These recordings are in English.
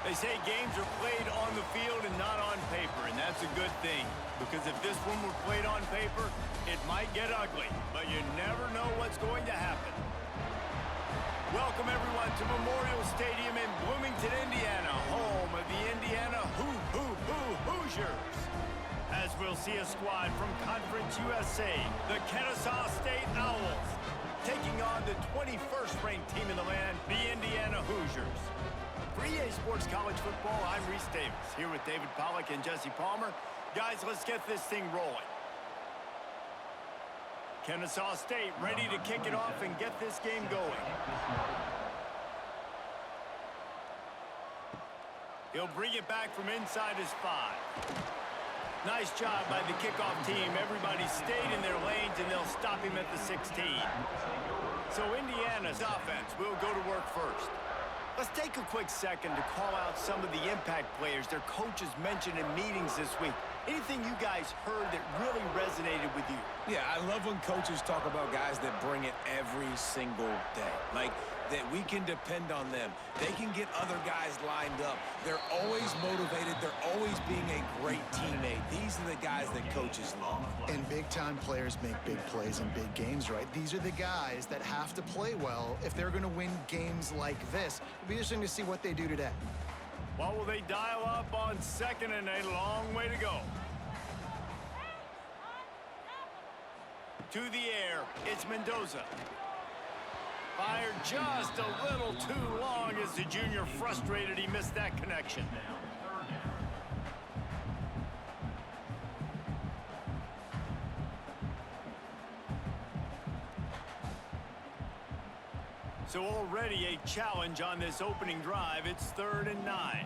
They say games are played on the field and not on paper, and that's a good thing. Because if this one were played on paper, it might get ugly, but you never know what's going to happen. Welcome, everyone, to Memorial Stadium in Bloomington, Indiana, home of the Indiana Hoosiers. As we'll see a squad from Conference USA, the Kennesaw State Owls, taking on the 21st ranked team in the land, the Indiana Hoosiers. For EA Sports College Football, I'm Reese Davis, here with David Pollack and Jesse Palmer. Guys, let's get this thing rolling. Kennesaw State ready to kick it off and get this game going. He'll bring it back from inside his 5. Nice job by the kickoff team. Everybody stayed in their lanes, and they'll stop him at the 16. So Indiana's offense will go to work first. Let's take a quick second to call out some of the impact players their coaches mentioned in meetings this week. Anything you guys heard that really resonated with you? Yeah, I love when coaches talk about guys that bring it every single day. Like, that we can depend on them. They can get other guys lined up. They're always motivated. They're always being a great teammate. These are the guys that coaches love. And big-time players make big plays in big games, right? These are the guys that have to play well if they're going to win games like this. It'll be interesting to see what they do today. What will they dial up on second and a long way to go? To the air, it's Mendoza. Fired just a little too long as the junior frustrated he missed that connection. So already a challenge on this opening drive. It's 3rd and 9.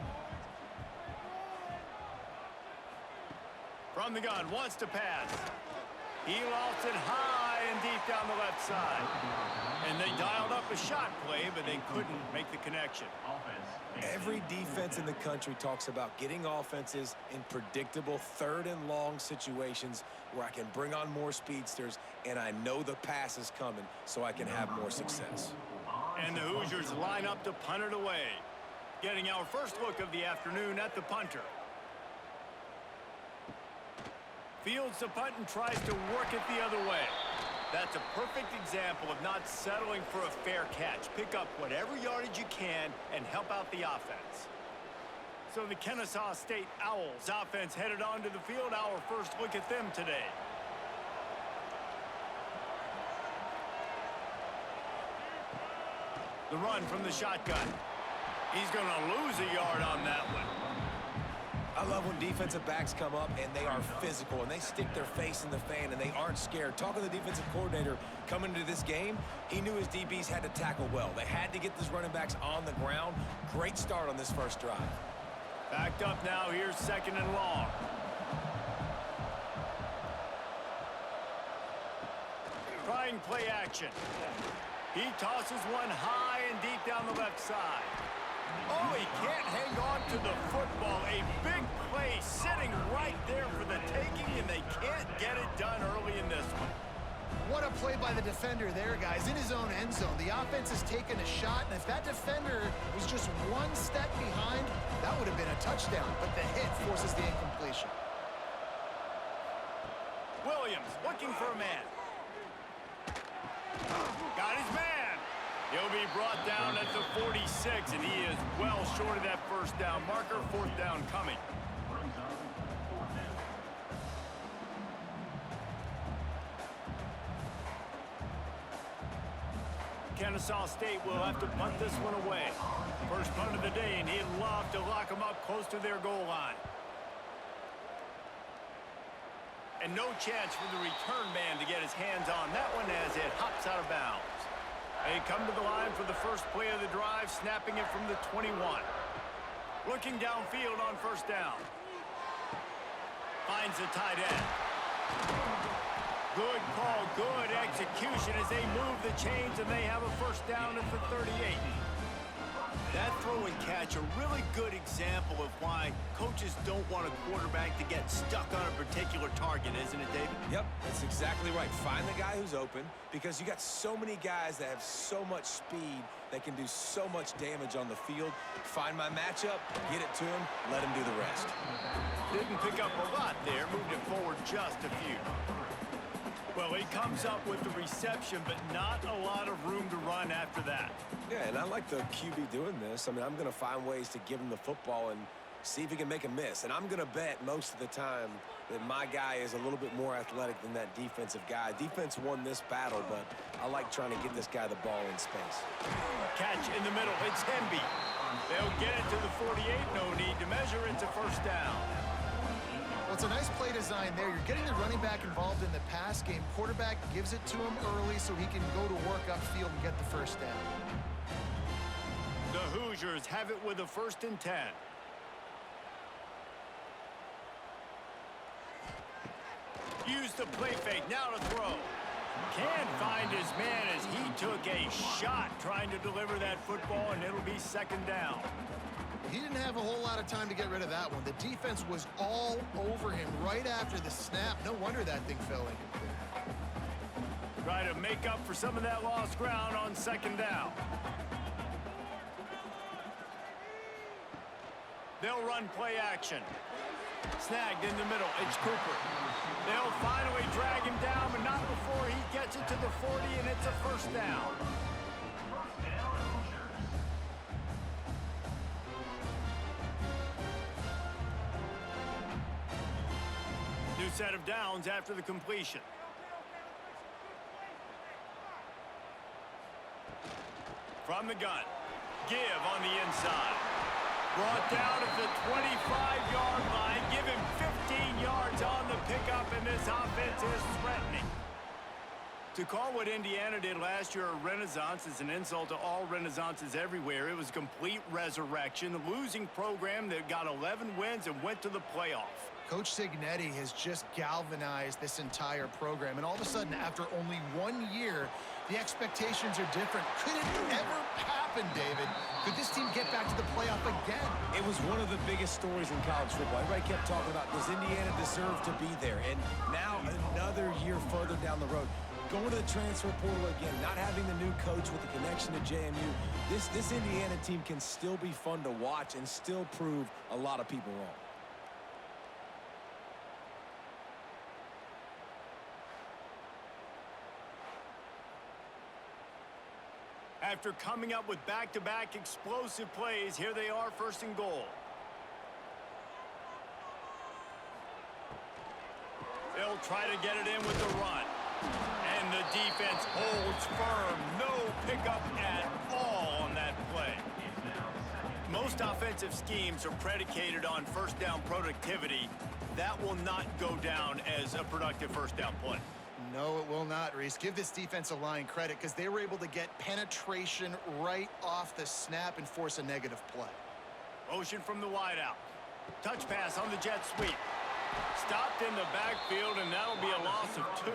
From the gun, wants to pass. He lofts it high and deep down the left side. And they dialed up a shot play, but they couldn't make the connection. Every defense in the country talks about getting offenses in predictable 3rd and long situations where I can bring on more speedsters and I know the pass is coming so I can have more success. And the Hoosiers line up to punt it away. Getting our first look of the afternoon at the punter. Fields the punt and tries to work it the other way. That's a perfect example of not settling for a fair catch. Pick up whatever yardage you can and help out the offense. So the Kennesaw State Owls offense headed onto the field. Our first look at them today. The run from the shotgun. He's going to lose a yard on that one. I love when defensive backs come up and they are physical and they stick their face in the fan and they aren't scared. Talking to the defensive coordinator coming into this game, he knew his DBs had to tackle well. They had to get these running backs on the ground. Great start on this first drive. Backed up now. Here's 2nd and long. Trying play action. He tosses one high and deep down the left side. Oh, he can't hang on to the football. A big play sitting right there for the taking, and they can't get it done early in this one. What a play by the defender there, guys. In his own end zone, the offense has taken a shot, and if that defender was just one step behind, that would have been a touchdown, but the hit forces the incompletion. Williams looking for a man. Got his man. He'll be brought down at the 46, and he is well short of that first down marker. 4th down coming. Kennesaw State will have to punt this one away. First punt of the day, and he'd love to lock them up close to their goal line. And no chance for the return man to get his hands on that one as it hops out of bounds. They come to the line for the first play of the drive, snapping it from the 21. Looking downfield on 1st down. Finds the tight end. Good call, good execution as they move the chains, and they have a 1st down at the 38. That throw and catch, a really good example of why coaches don't want a quarterback to get stuck on a particular target, isn't it, David? Yep, that's exactly right. Find the guy who's open, because you got so many guys that have so much speed that can do so much damage on the field. Find my matchup, get it to him, let him do the rest. Didn't pick up a lot there, moved it forward just a few. Well, he comes up with the reception, but not a lot of room to run after that. Yeah, and I like the QB doing this. I mean, I'm going to find ways to give him the football and see if he can make a miss. And I'm going to bet most of the time that my guy is a little bit more athletic than that defensive guy. Defense won this battle, but I like trying to get this guy the ball in space. Catch in the middle. It's Hemby. They'll get it to the 48. No need to measure. It's a first down. Well, it's a nice play design there. You're getting the running back involved in the pass game. Quarterback gives it to him early so he can go to work upfield and get the first down. The Hoosiers have it with a 1st and 10. Use the play fake. Now to throw. Can't find his man as he took a shot trying to deliver that football, and it'll be 2nd down. He didn't have a whole lot of time to get rid of that one. The defense was all over him right after the snap. No wonder that thing fell incomplete. Try to make up for some of that lost ground on 2nd down. They'll run play action. Snagged in the middle. It's Cooper. They'll finally drag him down, but not before he gets it to the 40, and it's a 1st down. New set of downs after the completion. From the gun. Give on the inside. Brought down at the 25-yard line. Give him 15 yards on the pickup, and this offense is threatening. To call what Indiana did last year a renaissance is an insult to all renaissances everywhere. It was a complete resurrection. The losing program that got 11 wins and went to the playoff. Coach Cignetti has just galvanized this entire program, and all of a sudden, after only 1 year, the expectations are different. Could it ever happen, David? Could this team get back to the playoff again? It was one of the biggest stories in college football. Everybody kept talking about, does Indiana deserve to be there? And now another year further down the road, going to the transfer portal again, not having the new coach with the connection to JMU, this Indiana team can still be fun to watch and still prove a lot of people wrong. After coming up with back-to-back explosive plays, here they are, 1st and goal. They'll try to get it in with the run. And the defense holds firm. No pickup at all on that play. Most offensive schemes are predicated on 1st down productivity. That will not go down as a productive 1st down play. No, it will not, Reese. Give this defensive line credit because they were able to get penetration right off the snap and force a negative play. Motion from the wideout. Touch pass on the jet sweep. Stopped in the backfield, and that'll be a loss of 2.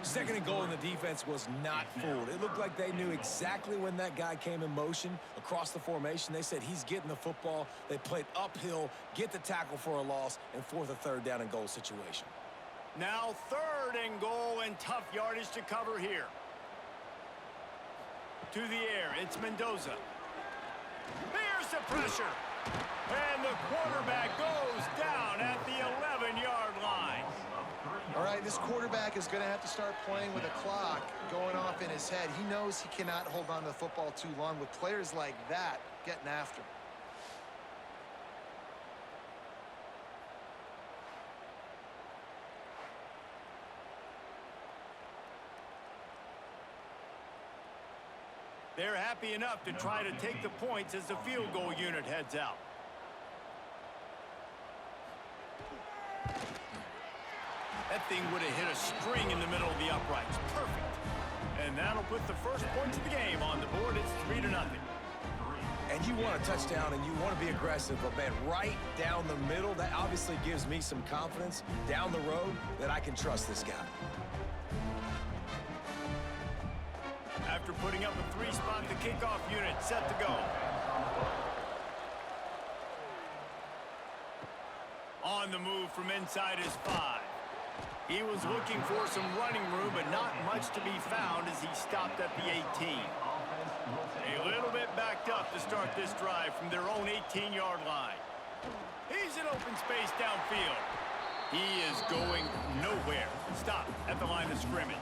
2nd and goal, and the defense was not fooled. It looked like they knew exactly when that guy came in motion across the formation. They said he's getting the football. They played uphill, get the tackle for a loss, and force a 3rd down and goal situation. Now 3rd and goal, and tough yardage to cover here. To the air, it's Mendoza. There's the pressure. And the quarterback goes down at the 11-yard line. All right, this quarterback is going to have to start playing with a clock going off in his head. He knows he cannot hold on to the football too long with players like that getting after him. They're happy enough to try to take the points as the field goal unit heads out. That thing would have hit a string in the middle of the uprights. Perfect. And that'll put the first points of the game on the board. It's 3-0. And you want a touchdown and you want to be aggressive, but man, right down the middle, that obviously gives me some confidence down the road that I can trust this guy. After putting up a 3-spot. The kickoff unit set to go. On the move from inside his 5. He was looking for some running room, but not much to be found as he stopped at the 18. A little bit backed up to start this drive from their own 18-yard line. He's in open space downfield. He is going nowhere. Stop at the line of scrimmage.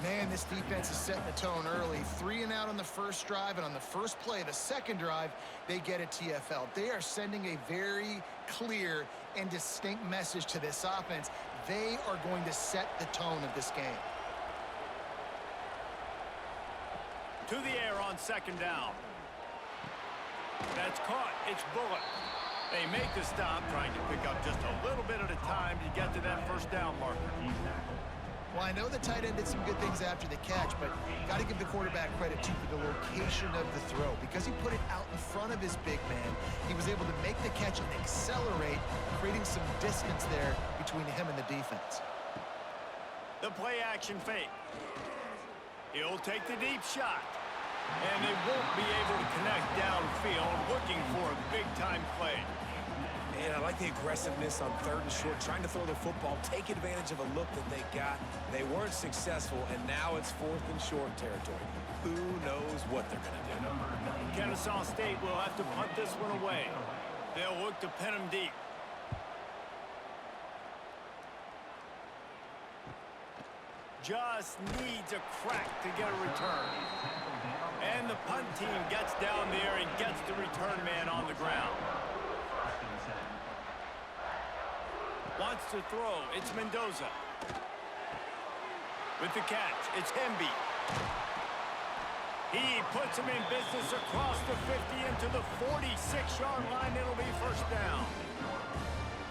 Man, this defense is setting the tone early. 3 and out on the first drive, and on the first play, the second drive, they get a TFL. They are sending a very clear and distinct message to this offense. They are going to set the tone of this game. To the air on second down. That's caught. It's Bullock. They make the stop, trying to pick up just a little bit at a time to get to that first down marker. Well, I know the tight end did some good things after the catch, but got to give the quarterback credit, too, for the location of the throw. Because he put it out in front of his big man, he was able to make the catch and accelerate, creating some distance there between him and the defense. The play-action fake. He'll take the deep shot. And they won't be able to connect downfield, looking for a big-time play. And I like the aggressiveness on 3rd and short, trying to throw the football, take advantage of a look that they got. They weren't successful, and now it's 4th and short territory. Who knows what they're going to do? Kennesaw State will have to punt this one away. They'll look to pin him deep. Just needs a crack to get a return. And the punt team gets down there and gets the return man on the ground. Wants to throw. It's Mendoza. With the catch, it's Hemby. He puts him in business across the 50 into the 46-yard line. It'll be first down.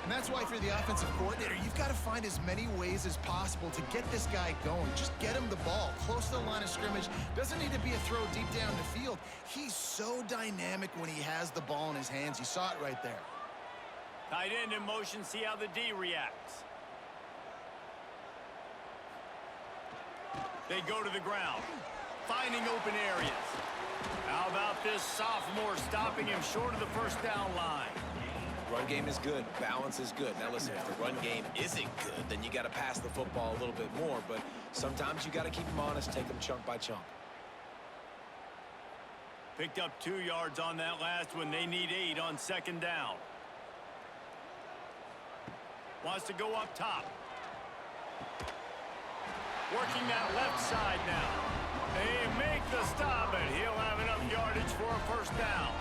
And that's why, for the offensive coordinator, you've got to find as many ways as possible to get this guy going. Just get him the ball close to the line of scrimmage. Doesn't need to be a throw deep down the field. He's so dynamic when he has the ball in his hands. You saw it right there. Tight end in motion, see how the D reacts. They go to the ground, finding open areas. How about this sophomore stopping him short of the first down line? Run game is good. Balance is good. Now listen, if the run game isn't good, then you got to pass the football a little bit more. But sometimes you got to keep them honest, take them chunk by chunk. Picked up 2 yards on that last one. They need 8 on second down. Wants to go up top. Working that left side now. They make the stop, and he'll have enough yardage for a first down.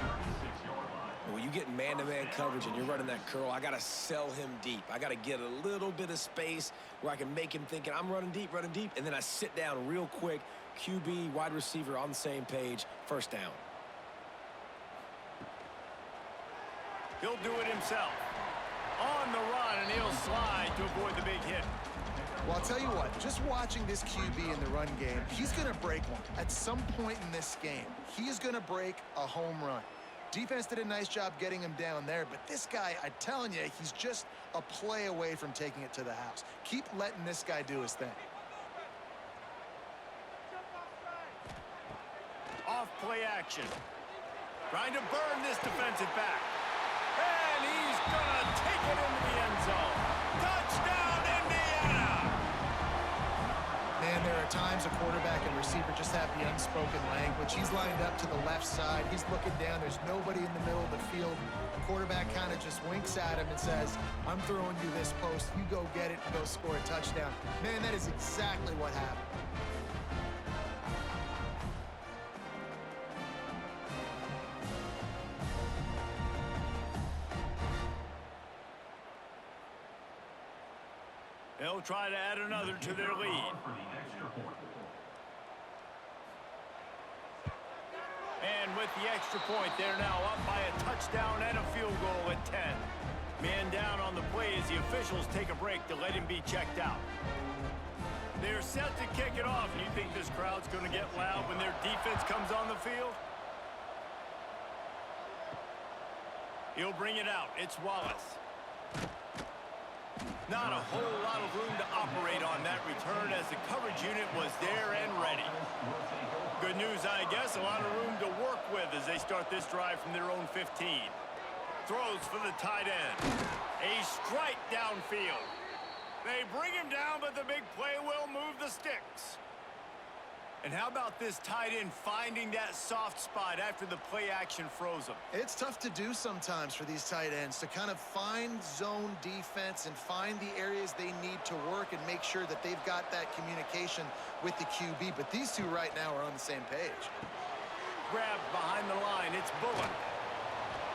When you get man-to-man coverage and you're running that curl, I got to sell him deep. I got to get a little bit of space where I can make him thinking I'm running deep, and then I sit down real quick. QB, wide receiver on the same page, first down. He'll do it himself. On the run, and he'll slide to avoid the big hit. Well, I'll tell you what, just watching this QB in the run game, he's going to break one. At some point in this game, he is going to break a home run. Defense did a nice job getting him down there, but this guy, I'm telling you, he's just a play away from taking it to the house. Keep letting this guy do his thing. Off play action. Trying to burn this defensive back. And he's going to take it into the end zone. Touchdown, Indiana! Man, there are times a quarterback and receiver just have the unspoken language. He's lined up to the left side. He's looking down. There's nobody in the middle of the field. The quarterback kind of just winks at him and says, I'm throwing you this post. You go get it and go score a touchdown. Man, that is exactly what happened. They'll try to add another to their lead. And with the extra point, they're now up by a touchdown and a field goal at 10. Man down on the play as the officials take a break to let him be checked out. They're set to kick it off. You think this crowd's going to get loud when their defense comes on the field? He'll bring it out. It's Wallace. Not a whole lot of room to operate on that return as the coverage unit was there and ready. Good news, I guess. A lot of room to work with as they start this drive from their own 15. Throws for the tight end. A strike downfield. They bring him down, but the big play will move the sticks. And how about this tight end finding that soft spot after the play action froze him? It's tough to do sometimes for these tight ends to kind of find zone defense and find the areas they need to work and make sure that they've got that communication with the QB. But these two right now are on the same page. Grabbed behind the line. It's Bullock.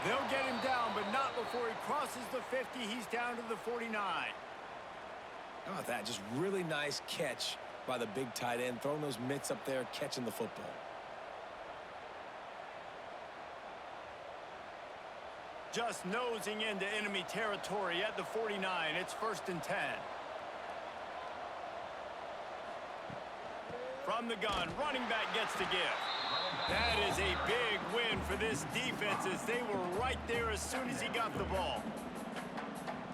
They'll get him down, but not before he crosses the 50. He's down to the 49. How about that? Just really nice catch by the big tight end, throwing those mitts up there, catching the football. Just nosing into enemy territory at the 49. It's 1st and 10. From the gun, running back gets to give. That is a big win for this defense as they were right there as soon as he got the ball.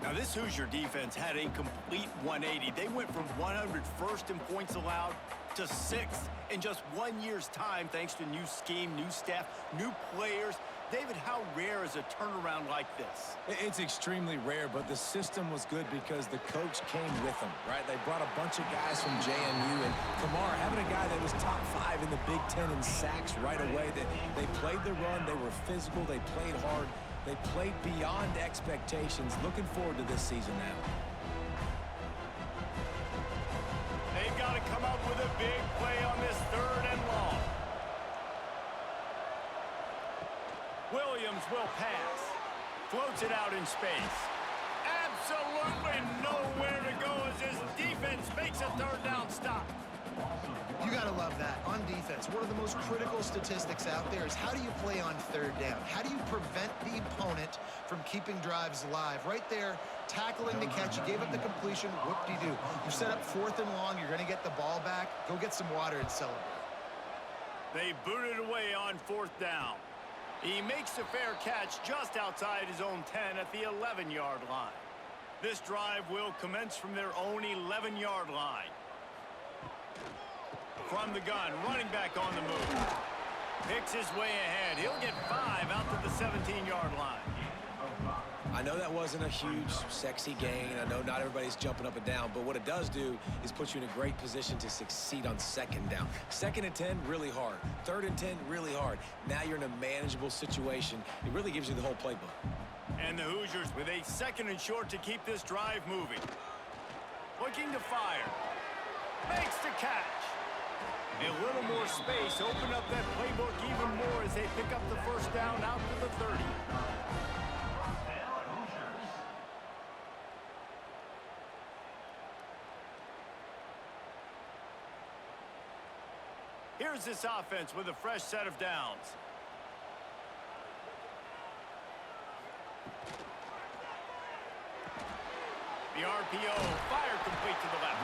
Now, this Hoosier defense had a complete 180. They went from 101st in points allowed to 6th in just 1 year's time, thanks to new scheme, new staff, new players. David, how rare is a turnaround like this? It's extremely rare, but the system was good because the coach came with them, right? They brought a bunch of guys from JMU, and Kamar, having a guy that was top 5 in the Big Ten in sacks right away. They played the run, they were physical, they played hard. They played beyond expectations. Looking forward to this season now. They've got to come up with a big play on this 3rd and long. Williams will pass. Floats it out in space. Absolutely nowhere to go as his defense makes a 3rd down stop. You got to love that. On defense, one of the most critical statistics out there is how do you play on 3rd down? How do you prevent the opponent from keeping drives alive? Right there, tackling the catch. You gave up the completion. Whoop-de-doo. You set up 4th and long. You're going to get the ball back. Go get some water and celebrate. They booted away on 4th down. He makes a fair catch just outside his own 10 at the 11-yard line. This drive will commence from their own 11-yard line. From the gun, running back on the move. Picks his way ahead. He'll get 5 out to the 17-yard line. I know that wasn't a huge, sexy gain. I know not everybody's jumping up and down, but what it does do is put you in a great position to succeed on 2nd down. 2nd and 10, really hard. 3rd and 10, really hard. Now you're in a manageable situation. It really gives you the whole playbook. And the Hoosiers with a 2nd and short to keep this drive moving. Looking to fire. Makes the catch. A little more space, open up that playbook even more as they pick up the 1st down out to the 30. Here's this offense with a fresh set of downs. The RPO, fire complete to the left.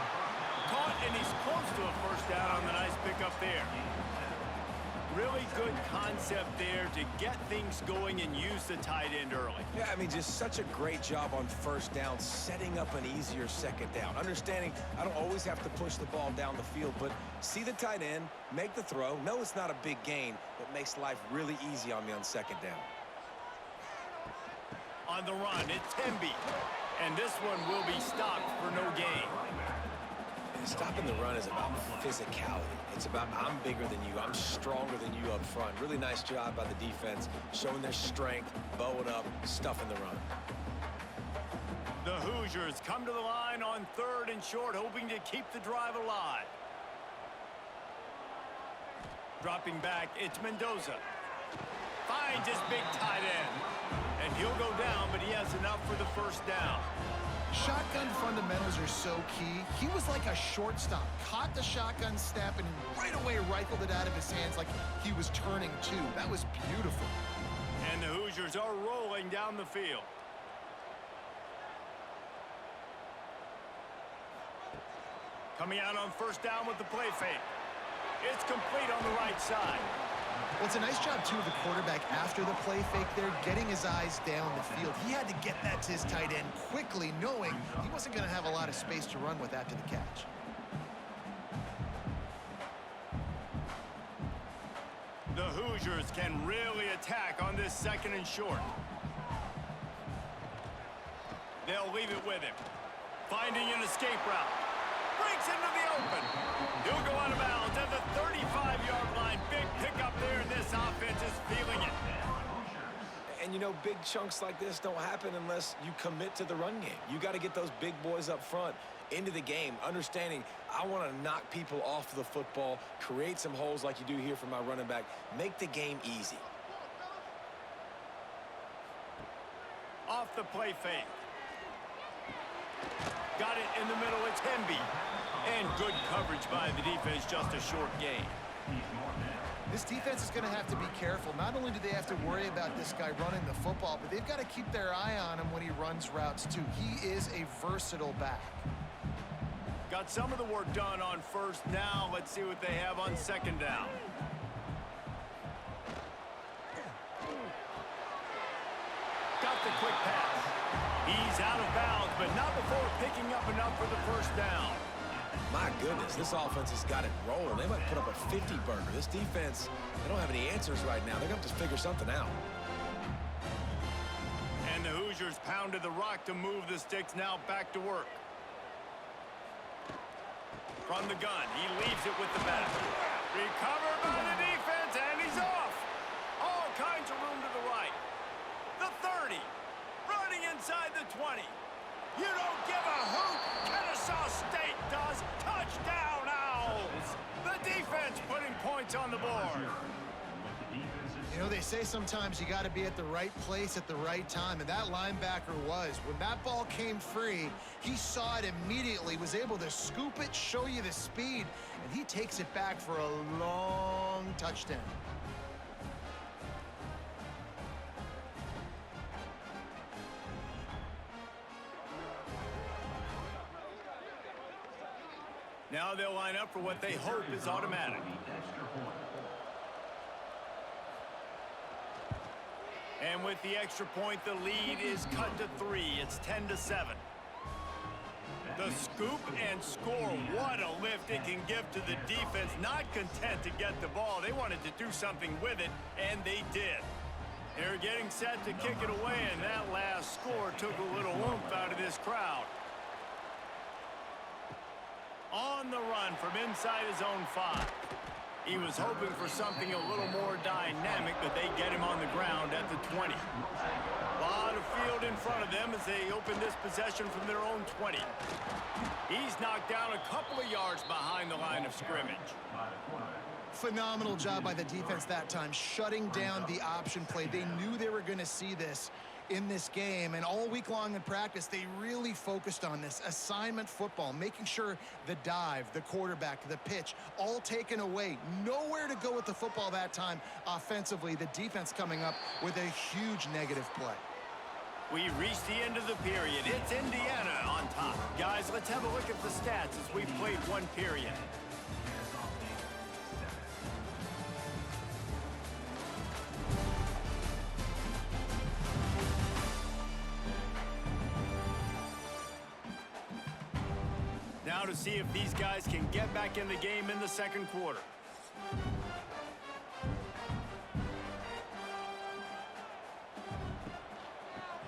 Caught, and he's close to a 1st down on the nice pickup there. Really good concept there to get things going and use the tight end early. Yeah, I mean, just such a great job on 1st down, setting up an easier 2nd down. Understanding I don't always have to push the ball down the field, but see the tight end, make the throw. No, it's not a big gain, but makes life really easy on me on 2nd down. On the run, it's Temby. And this one will be stopped for no gain. Stopping the run is about physicality. It's about I'm bigger than you. I'm stronger than you up front. Really nice job by the defense, showing their strength, bowing up, stuffing the run. The Hoosiers come to the line on 3rd and short, hoping to keep the drive alive. Dropping back, it's Mendoza. Finds his big tight end. And he'll go down, but he has enough for the 1st down. Shotgun fundamentals are so key. He was like a shortstop. Caught the shotgun snap and right away rifled it out of his hands like he was turning 2. That was beautiful. And the Hoosiers are rolling down the field. Coming out on 1st down with the play fake. It's complete on the right side. Well, it's a nice job, too, of the quarterback after the play fake there, getting his eyes down the field. He had to get that to his tight end quickly, knowing he wasn't going to have a lot of space to run with after the catch. Hoosiers can really attack on this 2nd and short. They'll leave it with him. Finding an escape route. Breaks into the open. He'll go out of bounds at the 35-yard line. Big pickup there, and this offense is feeling it. And, you know, big chunks like this don't happen unless you commit to the run game. You got to get those big boys up front into the game, understanding I want to knock people off the football, create some holes like you do here for my running back, make the game easy. Off the play fake. Got it in the middle. It's Hemby. And good coverage by the defense, just a short gain. This defense is going to have to be careful. Not only do they have to worry about this guy running the football, but they've got to keep their eye on him when he runs routes, too. He is a versatile back. Got some of the work done on 1st. Now let's see what they have on 2nd down. Got the quick pass. He's out of bounds, but not before picking up enough for the 1st down. My goodness, this offense has got it rolling. They might put up a 50-burger. This defense, they don't have any answers right now. They're going to have to figure something out. And the Hoosiers pounded the rock to move the sticks. Now back to work. From the gun, he leaves it with the back. Recovered by the defense, and he's off. All kinds of room to the right. The 30, running inside the 20. You don't give a hoot. Kennesaw State does. Touchdown, Owls. The defense putting points on the board. You know, they say sometimes you got to be at the right place at the right time, and that linebacker was. When that ball came free, he saw it immediately, was able to scoop it, show you the speed, and he takes it back for a long touchdown. Now they'll line up for what they hope is automatic. And with the extra point, the lead is cut to 3. It's 10-7. The scoop and score. What a lift it can give to the defense. Not content to get the ball. They wanted to do something with it, and they did. They're getting set to kick it away, and that last score took a little oomph out of this crowd. On the run from inside his own 5. He was hoping for something a little more dynamic, but they get him on the ground at the 20. A lot of field in front of them as they open this possession from their own 20. He's knocked down a couple of yards behind the line of scrimmage. Phenomenal job by the defense that time, shutting down the option play. They knew they were going to see this in this game, and all week long in practice, they really focused on this assignment football, making sure the dive, the quarterback, the pitch, all taken away. Nowhere to go with the football that time offensively. The defense coming up with a huge negative play. We reached the end of the period. It's Indiana on top. Guys, let's have a look at the stats as we've played one period. Now to see if these guys can get back in the game in the 2nd quarter.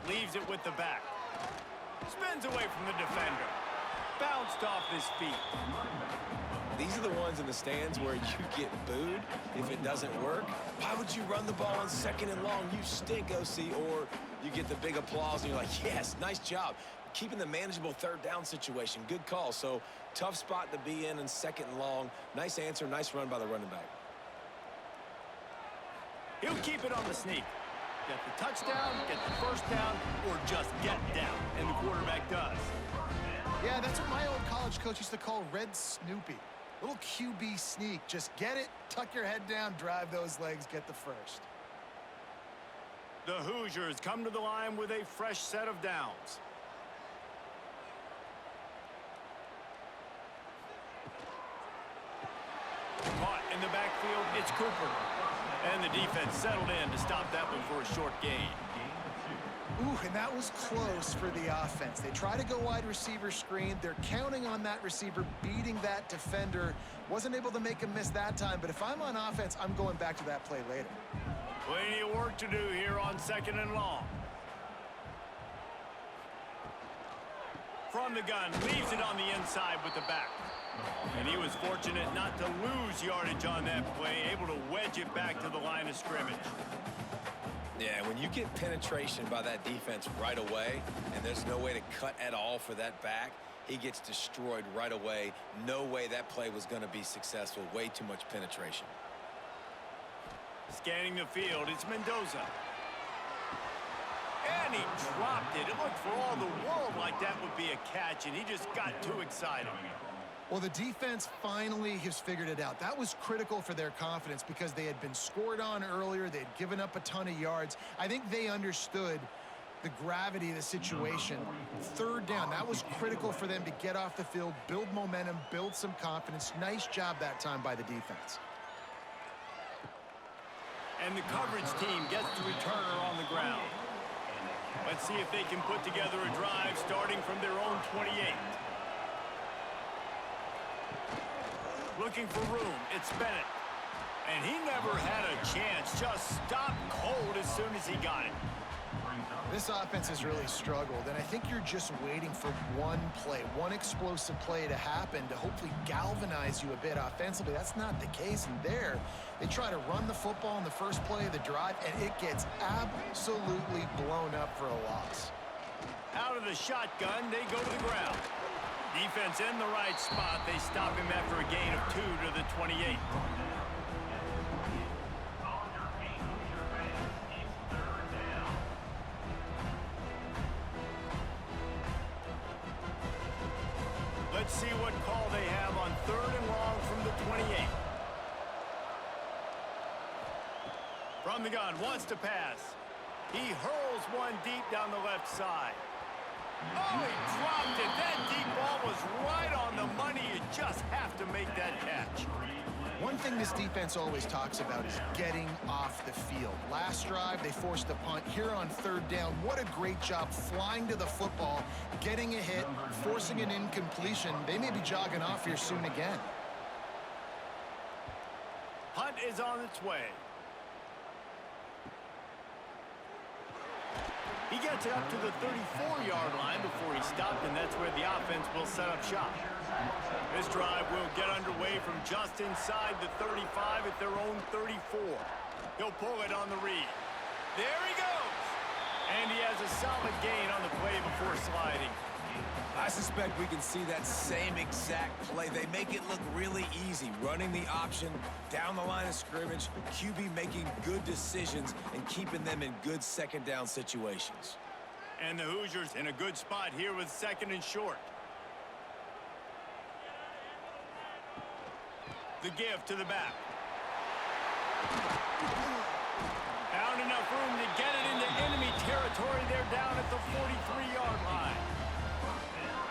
Leaves it with the back. Spins away from the defender. Bounced off his feet. These are the ones in the stands where you get booed if it doesn't work. Why would you run the ball on 2nd and long? You stink, OC. Or you get the big applause and you're like, yes, nice job. Keeping the manageable 3rd down situation. Good call. So tough spot to be in 2nd and long. Nice answer, nice run by the running back. He'll keep it on the sneak. Get the touchdown, get the 1st down, or just get down. And the quarterback does. Yeah, that's what my old college coach used to call Red Snoopy. Little QB sneak. Just get it, tuck your head down, drive those legs, get the 1st. The Hoosiers come to the line with a fresh set of downs. Caught in the backfield, it's Cooper. And the defense settled in to stop that one for a short gain. Ooh, and that was close for the offense. They try to go wide receiver screen. They're counting on that receiver beating that defender. Wasn't able to make him miss that time, but if I'm on offense, I'm going back to that play later. Plenty of work to do here on 2nd and long. From the gun, leaves it on the inside with the back. And he was fortunate not to lose yardage on that play, able to wedge it back to the line of scrimmage. Yeah, when you get penetration by that defense right away, and there's no way to cut at all for that back, he gets destroyed right away. No way that play was going to be successful. Way too much penetration. Scanning the field, it's Mendoza. And he dropped it. It looked for all the world like that would be a catch, and he just got too excited. Well, the defense finally has figured it out. That was critical for their confidence because they had been scored on earlier. They had given up a ton of yards. I think they understood the gravity of the situation. 3rd down, that was critical for them to get off the field, build momentum, build some confidence. Nice job that time by the defense. And the coverage team gets the returner on the ground. Let's see if they can put together a drive starting from their own 28. Looking for room, it's Bennett. And he never had a chance, just stopped cold as soon as he got it. This offense has really struggled, and I think you're just waiting for one play, one explosive play to happen to hopefully galvanize you a bit offensively. That's not the case, and there, they try to run the football in the first play of the drive, and it gets absolutely blown up for a loss. Out of the shotgun, they go to the ground. Defense in the right spot. They stop him after a gain of 2 to the 28. Let's see what call they have on 3rd and long from the 28. From the gun, wants to pass. He hurls one deep down the left side. Oh, he dropped it. That deep ball was right on the money. You just have to make that catch. One thing this defense always talks about is getting off the field. Last drive, they forced a punt. Here on 3rd down, what a great job flying to the football, getting a hit, forcing an incompletion. They may be jogging off here soon again. Punt is on its way. He gets it up to the 34-yard line before he stopped, and that's where the offense will set up shop. This drive will get underway from just inside the 35 at their own 34. He'll pull it on the read. There he goes! And he has a solid gain on the play before sliding. I suspect we can see that same exact play. They make it look really easy, running the option down the line of scrimmage, QB making good decisions and keeping them in good 2nd down situations. And the Hoosiers in a good spot here with 2nd and short. The give to the back. Found enough room to get it into enemy territory. They're down at the 43-yard line.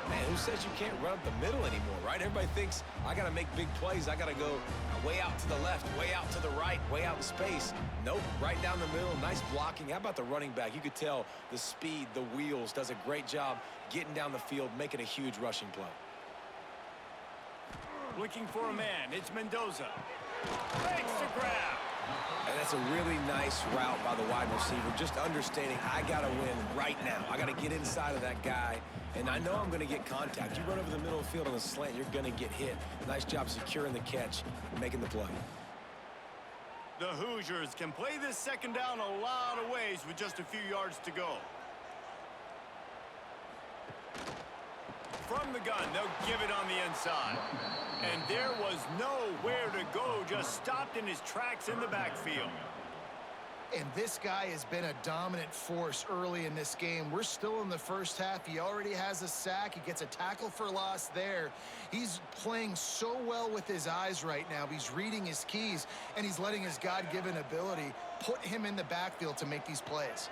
Man, who says you can't run up the middle anymore, right? Everybody thinks I got to make big plays. I got to go way out to the left, way out to the right, way out in space. Nope, right down the middle. Nice blocking. How about the running back? You could tell the speed, the wheels, does a great job getting down the field, making a huge rushing play. Looking for a man. It's Mendoza. Makes the grab. And that's a really nice route by the wide receiver. Just understanding I got to win right now. I got to get inside of that guy. And I know I'm going to get contact. You run over the middle of the field on a slant, you're going to get hit. Nice job securing the catch and making the play. The Hoosiers can play this 2nd down a lot of ways with just a few yards to go. From the gun, they'll give it on the inside. And there was nowhere to go, just stopped in his tracks in the backfield. And this guy has been a dominant force early in this game. We're still in the first half. He already has a sack. He gets a tackle for loss there. He's playing so well with his eyes right now. He's reading his keys, and he's letting his God-given ability put him in the backfield to make these plays.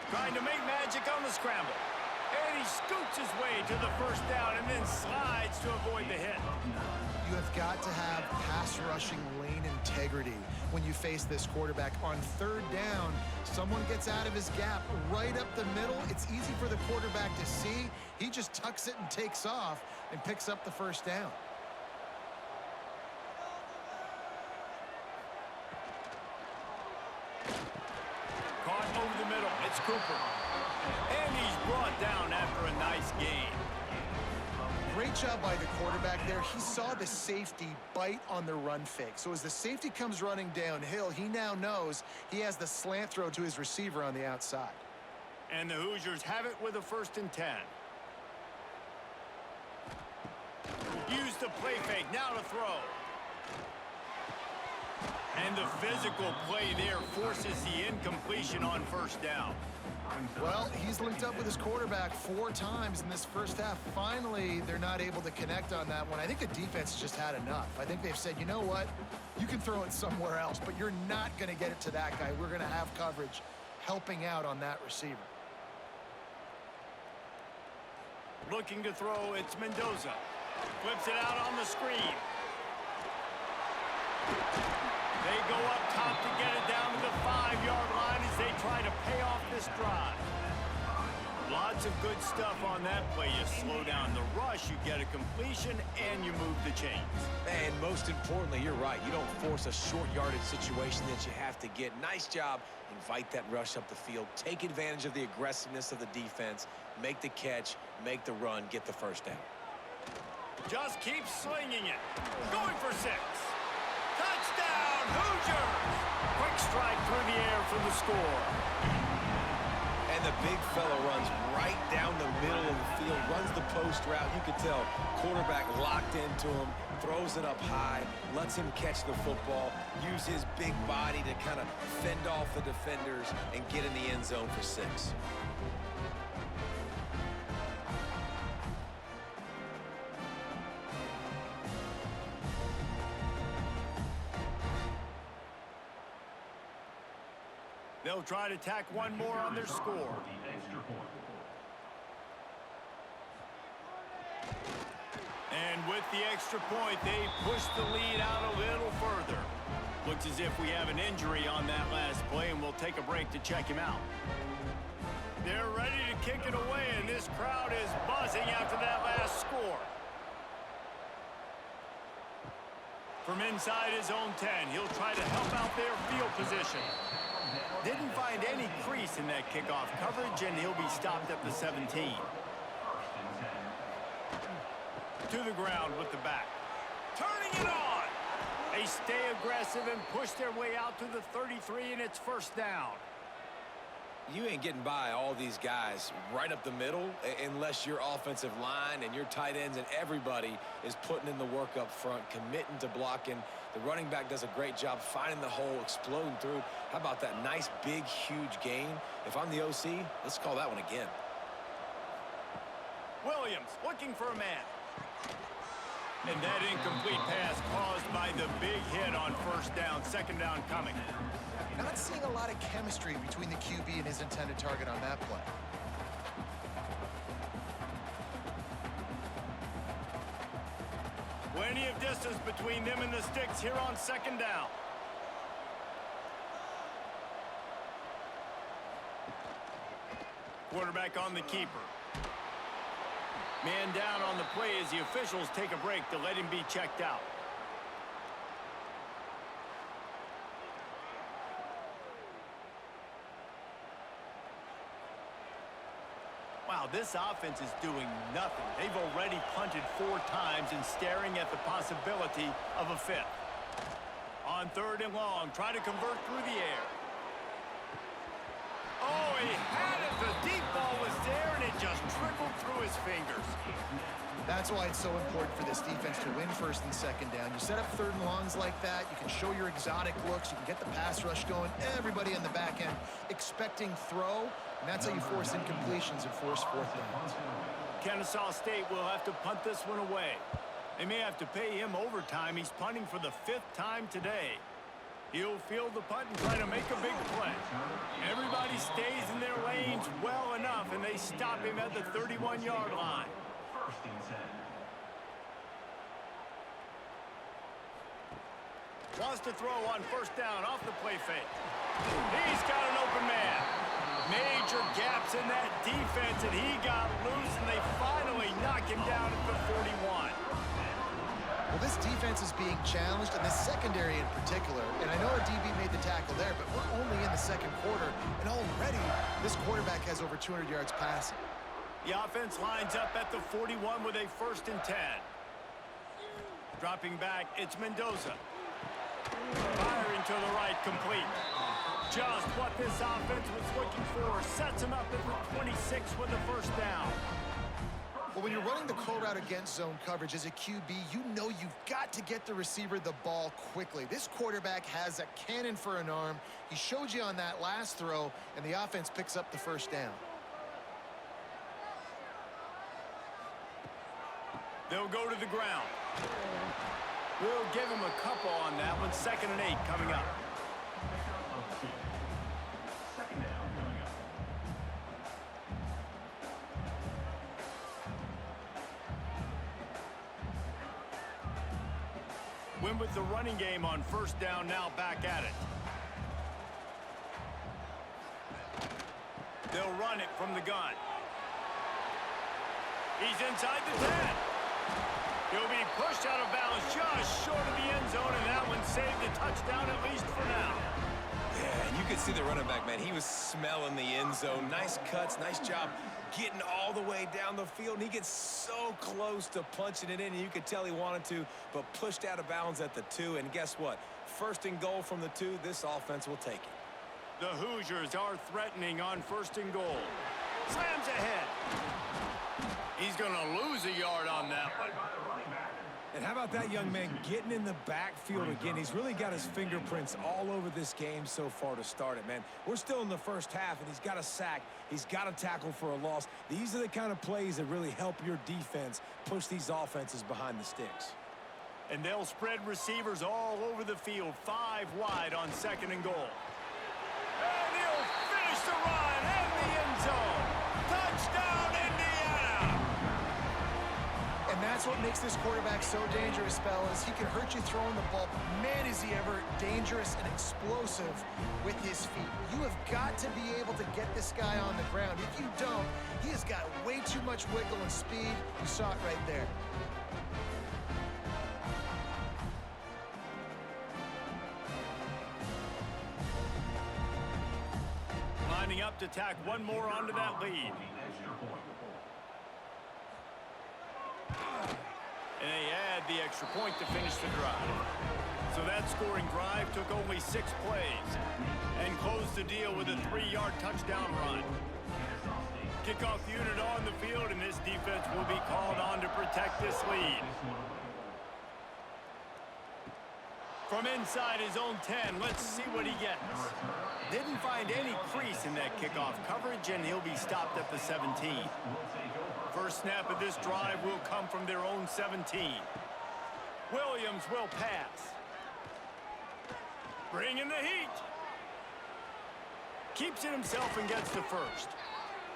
Trying to make magic on the scramble. And he scoots his way to the 1st down and then slides to avoid the hit. You have got to have pass rushing lane integrity when you face this quarterback. On third down, someone gets out of his gap right up the middle. It's easy for the quarterback to see. He just tucks it and takes off and picks up the first down. Caught over the middle. It's Cooper. And he's brought down after a nice gain. Great job by the quarterback there. He saw the safety bite on the run fake. So as the safety comes running downhill, he now knows he has the slant throw to his receiver on the outside. And the Hoosiers have it with a 1st and 10. Use the play fake. Now to throw. And the physical play there forces the incompletion on 1st down. Well, he's linked up with his quarterback 4 times in this first half. Finally, they're not able to connect on that one. I think the defense just had enough. I think they've said, you know what? You can throw it somewhere else, but you're not going to get it to that guy. We're going to have coverage helping out on that receiver. Looking to throw, it's Mendoza. Flips it out on the screen. They go up top to get it down to the 5-yard line as they try to pay off this drive. Lots of good stuff on that play. You slow down the rush, you get a completion, and you move the chains. And most importantly, you're right. You don't force a short yardage situation that you have to get. Nice job. Invite that rush up the field. Take advantage of the aggressiveness of the defense. Make the catch, make the run, get the first down. Just keep slinging it. Going for 6. Touchdown, Hoosiers! Quick strike through the air for the score. And the big fella runs right down the middle of the field, runs the post route. You can tell quarterback locked into him, throws it up high, lets him catch the football, use his big body to kind of fend off the defenders and get in the end zone for 6. They'll try to tack one more on their score. And with the extra point, they push the lead out a little further. Looks as if we have an injury on that last play, and we'll take a break to check him out. They're ready to kick it away, and this crowd is buzzing after that last score. From inside his own 10, he'll try to help out their field position. Didn't find any crease in that kickoff coverage, and he'll be stopped at the 17. To the ground with the back. Turning it on! They stay aggressive and push their way out to the 33, and it's 1st down. You ain't getting by all these guys right up the middle unless your offensive line and your tight ends and everybody is putting in the work up front, committing to blocking. The running back does a great job finding the hole, exploding through. How about that nice, big, huge gain? If I'm the OC, let's call that one again. Williams looking for a man. And that incomplete pass caused by the big hit on 1st down, 2nd down coming. Not seeing a lot of chemistry between the QB and his intended target on that play. Plenty of distance between them and the sticks here on 2nd down. Quarterback on the keeper. Man down on the play as the officials take a break to let him be checked out. Wow, this offense is doing nothing. They've already punted 4 times and staring at the possibility of a 5th. On 3rd and long, try to convert through the air. Oh, he had it. The deep ball was there, and it just trickled through his fingers. That's why it's so important for this defense to win 1st and 2nd down. You set up 3rd and longs like that. You can show your exotic looks. You can get the pass rush going. Everybody on the back end expecting throw, and that's how you force incompletions and force 4th downs. Kennesaw State will have to punt this one away. They may have to pay him overtime. He's punting for the 5th time today. He'll field the punt and try to make a big play. Everybody stays in their lanes well enough, and they stop him at the 31-yard line. Wants to throw on first down off the play fake. He's got an open man. Major gaps in that defense, and he got loose, and they finally knock him down at the 41. Well, this defense is being challenged, and the secondary in particular. And I know our DB made the tackle there, but we're only in the second quarter, and already this quarterback has over 200 yards passing. The offense lines up at the 41 with a 1st and 10. Dropping back, it's Mendoza. Firing to the right, complete. Just what this offense was looking for. Sets him up at the 26 with the 1st down. Well, when you're running the curl route against zone coverage as a QB, you know you've got to get the receiver the ball quickly. This quarterback has a cannon for an arm. He showed you on that last throw, and the offense picks up the 1st down. They'll go to the ground. We'll give him a couple on that one. 2nd and 8 coming up. Win with the running game on 1st down, now back at it. They'll run it from the gun. He's inside the 10. He'll be pushed out of bounds just short of the end zone, and that one saved the touchdown at least for now. Yeah, and you could see the running back, man. He was smelling the end zone. Nice cuts, nice job getting all the way down the field. And he gets so close to punching it in, and you could tell he wanted to, but pushed out of bounds at the 2. And guess what? 1st and goal from the 2. This offense will take it. The Hoosiers are threatening on 1st and goal. Slams ahead. He's going to lose a yard on that one. And how about that young man getting in the backfield again? He's really got his fingerprints all over this game so far to start it, man. We're still in the 1st half, and he's got a sack. He's got a tackle for a loss. These are the kind of plays that really help your defense push these offenses behind the sticks. And they'll spread receivers all over the field, 5 wide on 2nd and goal. And he'll finish the run in the end zone. Touchdown, Indiana! And that's what makes this quarterback so dangerous, fellas. He can hurt you throwing the ball, but man, is he ever dangerous and explosive with his feet. You have got to be able to get this guy on the ground. If you don't, he has got way too much wiggle and speed. You saw it right there. Lining up to tack one more onto that lead. And they add the extra point to finish the drive. So that scoring drive took only 6 plays and closed the deal with a 3-yard touchdown run. Kickoff unit on the field, and this defense will be called on to protect this lead. From inside his own 10, let's see what he gets. Didn't find any crease in that kickoff coverage, and he'll be stopped at the 17. First snap of this drive will come from their own 17. Williams will pass. Bringing the heat. Keeps it himself and gets the 1st.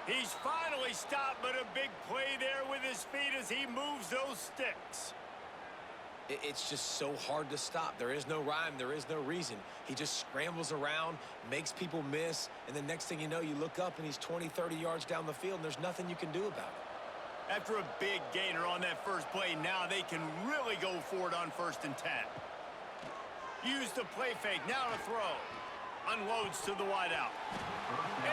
He's finally stopped, but a big play there with his feet as he moves those sticks. It's just so hard to stop. There is no rhyme. There is no reason. He just scrambles around, makes people miss, and the next thing you know, you look up and he's 20, 30 yards down the field, and there's nothing you can do about it. After a big gainer on that first play, now they can really go for it on 1st and 10. Use the play fake, now to throw. Unloads to the wideout.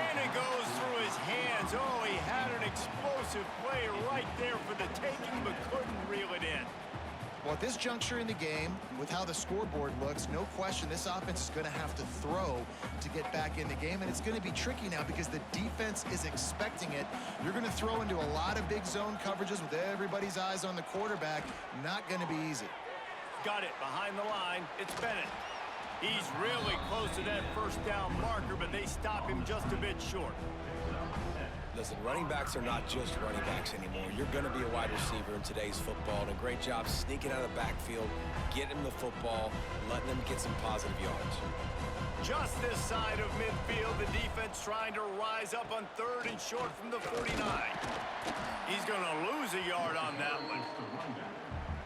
And it goes through his hands. Oh, he had an explosive play right there for the taking, but couldn't reel it in. Well, at this juncture in the game, with how the scoreboard looks, no question this offense is going to have to throw to get back in the game, and it's going to be tricky now because the defense is expecting it. You're going to throw into a lot of big zone coverages with everybody's eyes on the quarterback. Not going to be easy. Got it behind the line. It's Bennett. He's really close to that first down marker, but they stop him just a bit short. Listen, running backs are not just running backs anymore. You're going to be a wide receiver in today's football, and a great job sneaking out of the backfield, getting the football, letting them get some positive yards. Just this side of midfield, the defense trying to rise up on 3rd and short from the 49. He's going to lose a yard on that one.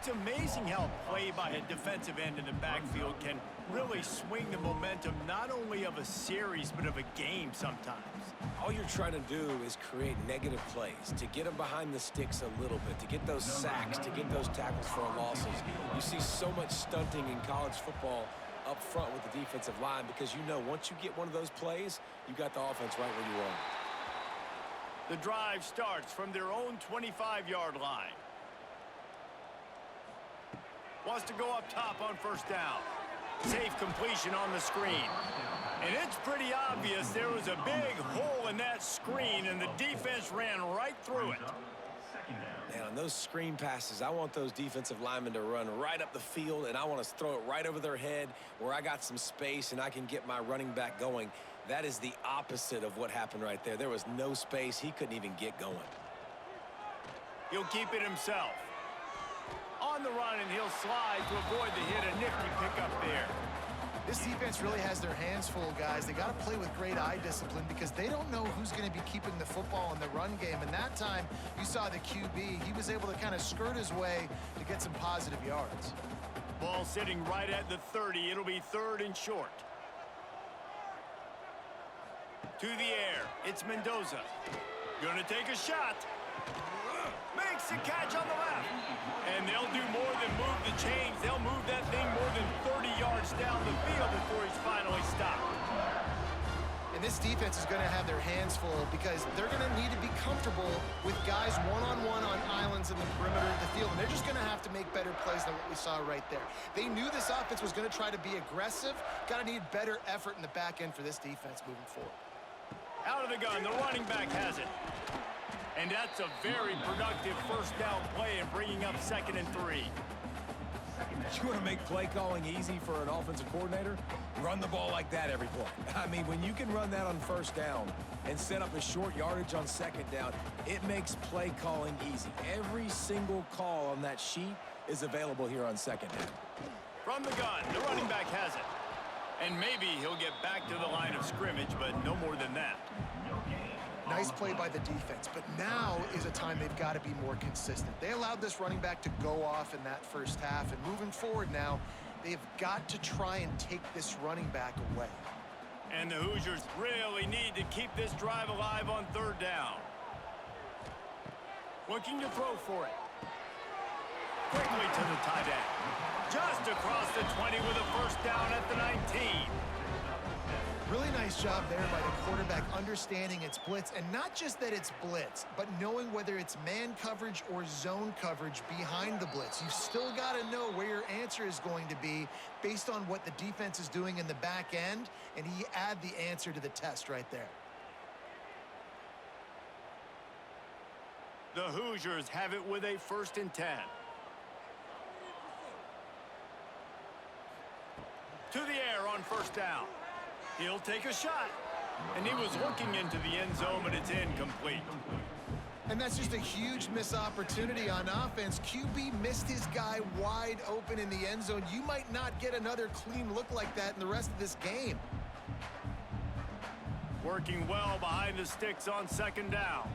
It's amazing how play by a defensive end in the backfield can really swing the momentum not only of a series but of a game sometimes. All you're trying to do is create negative plays, to get them behind the sticks a little bit, to get those sacks, to get those tackles for losses. You see so much stunting in college football up front with the defensive line because you know once you get one of those plays, you got the offense right where you want it. The drive starts from their own 25-yard line. Wants to go up top on first down. Safe completion on the screen. And it's pretty obvious there was a big hole in that screen, and the defense ran right through it. Now, on those screen passes, I want those defensive linemen to run right up the field, and I want to throw it right over their head where I got some space and I can get my running back going. That is the opposite of what happened right there. There was no space. He couldn't even get going. He'll keep it himself. On the run, and he'll slide to avoid the hit. A nifty pickup there. This defense really has their hands full, guys. They got to play with great eye discipline because they don't know who's going to be keeping the football in the run game. And that time, you saw the QB. He was able to kind of skirt his way to get some positive yards. Ball sitting right at the 30. It'll be 3rd and short. To the air. It's Mendoza. Gonna take a shot. Makes the catch on the left. And they'll do more than move the chains. They'll move that thing more than 30 yards down the field before he's finally stopped. And this defense is going to have their hands full because they're going to need to be comfortable with guys one-on-one on islands in the perimeter of the field. And they're just going to have to make better plays than what we saw right there. They knew this offense was going to try to be aggressive. Got to need better effort in the back end for this defense moving forward. Out of the gun, the running back has it. And that's a very productive first down play and bringing up 2nd and 3. You want to make play calling easy for an offensive coordinator? Run the ball like that every play. I mean, when you can run that on first down and set up a short yardage on 2nd down, it makes play calling easy. Every single call on that sheet is available here on 2nd down. From the gun, the running back has it. And maybe he'll get back to the line of scrimmage, but no more than that. Nice play by the defense, but now is a time they've got to be more consistent. They allowed this running back to go off in that first half, and moving forward now, they've got to try and take this running back away. And the Hoosiers really need to keep this drive alive on 3rd down. Looking to throw for it. Quickly to the tight end. Just across the 20 with a first down at the 19. Really nice job there by the quarterback understanding it's blitz, and not just that it's blitz, but knowing whether it's man coverage or zone coverage behind the blitz. You've still got to know where your answer is going to be based on what the defense is doing in the back end, and he add the answer to the test right there. The Hoosiers have it with a 1st and 10. To the air on first down. He'll take a shot. And he was looking into the end zone, but it's incomplete. And that's just a huge missed opportunity on offense. QB missed his guy wide open in the end zone. You might not get another clean look like that in the rest of this game. Working well behind the sticks on 2nd down.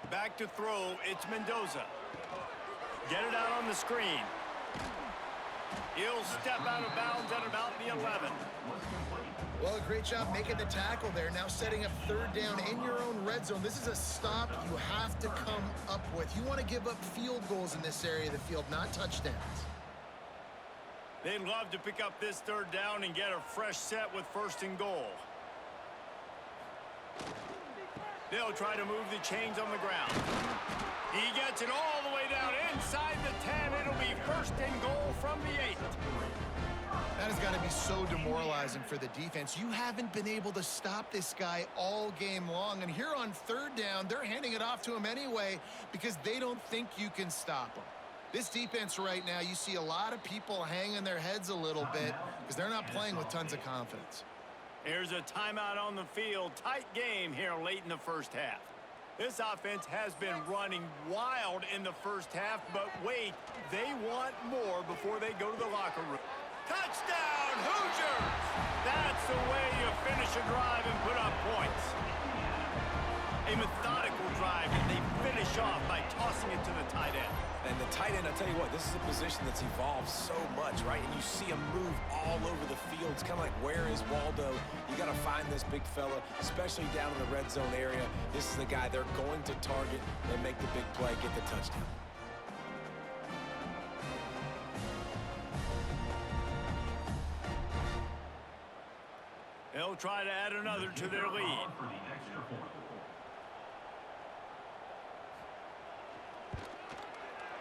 Back to throw, it's Mendoza. Get it out on the screen. He'll step out of bounds at about the 11. Well, a great job making the tackle there. Now setting up 3rd down in your own red zone. This is a stop you have to come up with. You want to give up field goals in this area of the field, not touchdowns. They'd love to pick up this 3rd down and get a fresh set with 1st and goal. They'll try to move the chains on the ground. He gets it all the way down inside the 10. It'll be 1st and goal from the 8. That has got to be so demoralizing for the defense. You haven't been able to stop this guy all game long. And here on 3rd down, they're handing it off to him anyway because they don't think you can stop him. This defense right now, you see a lot of people hanging their heads a little bit because they're not playing with tons of confidence. Here's a timeout on the field. Tight game here late in the first half. This offense has been running wild in the first half, but wait, they want more before they go to the locker room. Touchdown, Hoosiers! That's the way you finish a drive and put up points. A methodical drive, and they finish off by tight end, I tell you what, this is a position that's evolved so much, right? And you see him move all over the field. It's kind of like, where is Waldo? You got to find this big fella, especially down in the red zone area. This is the guy they're going to target and make the big play, get the touchdown. They'll try to add another to their lead.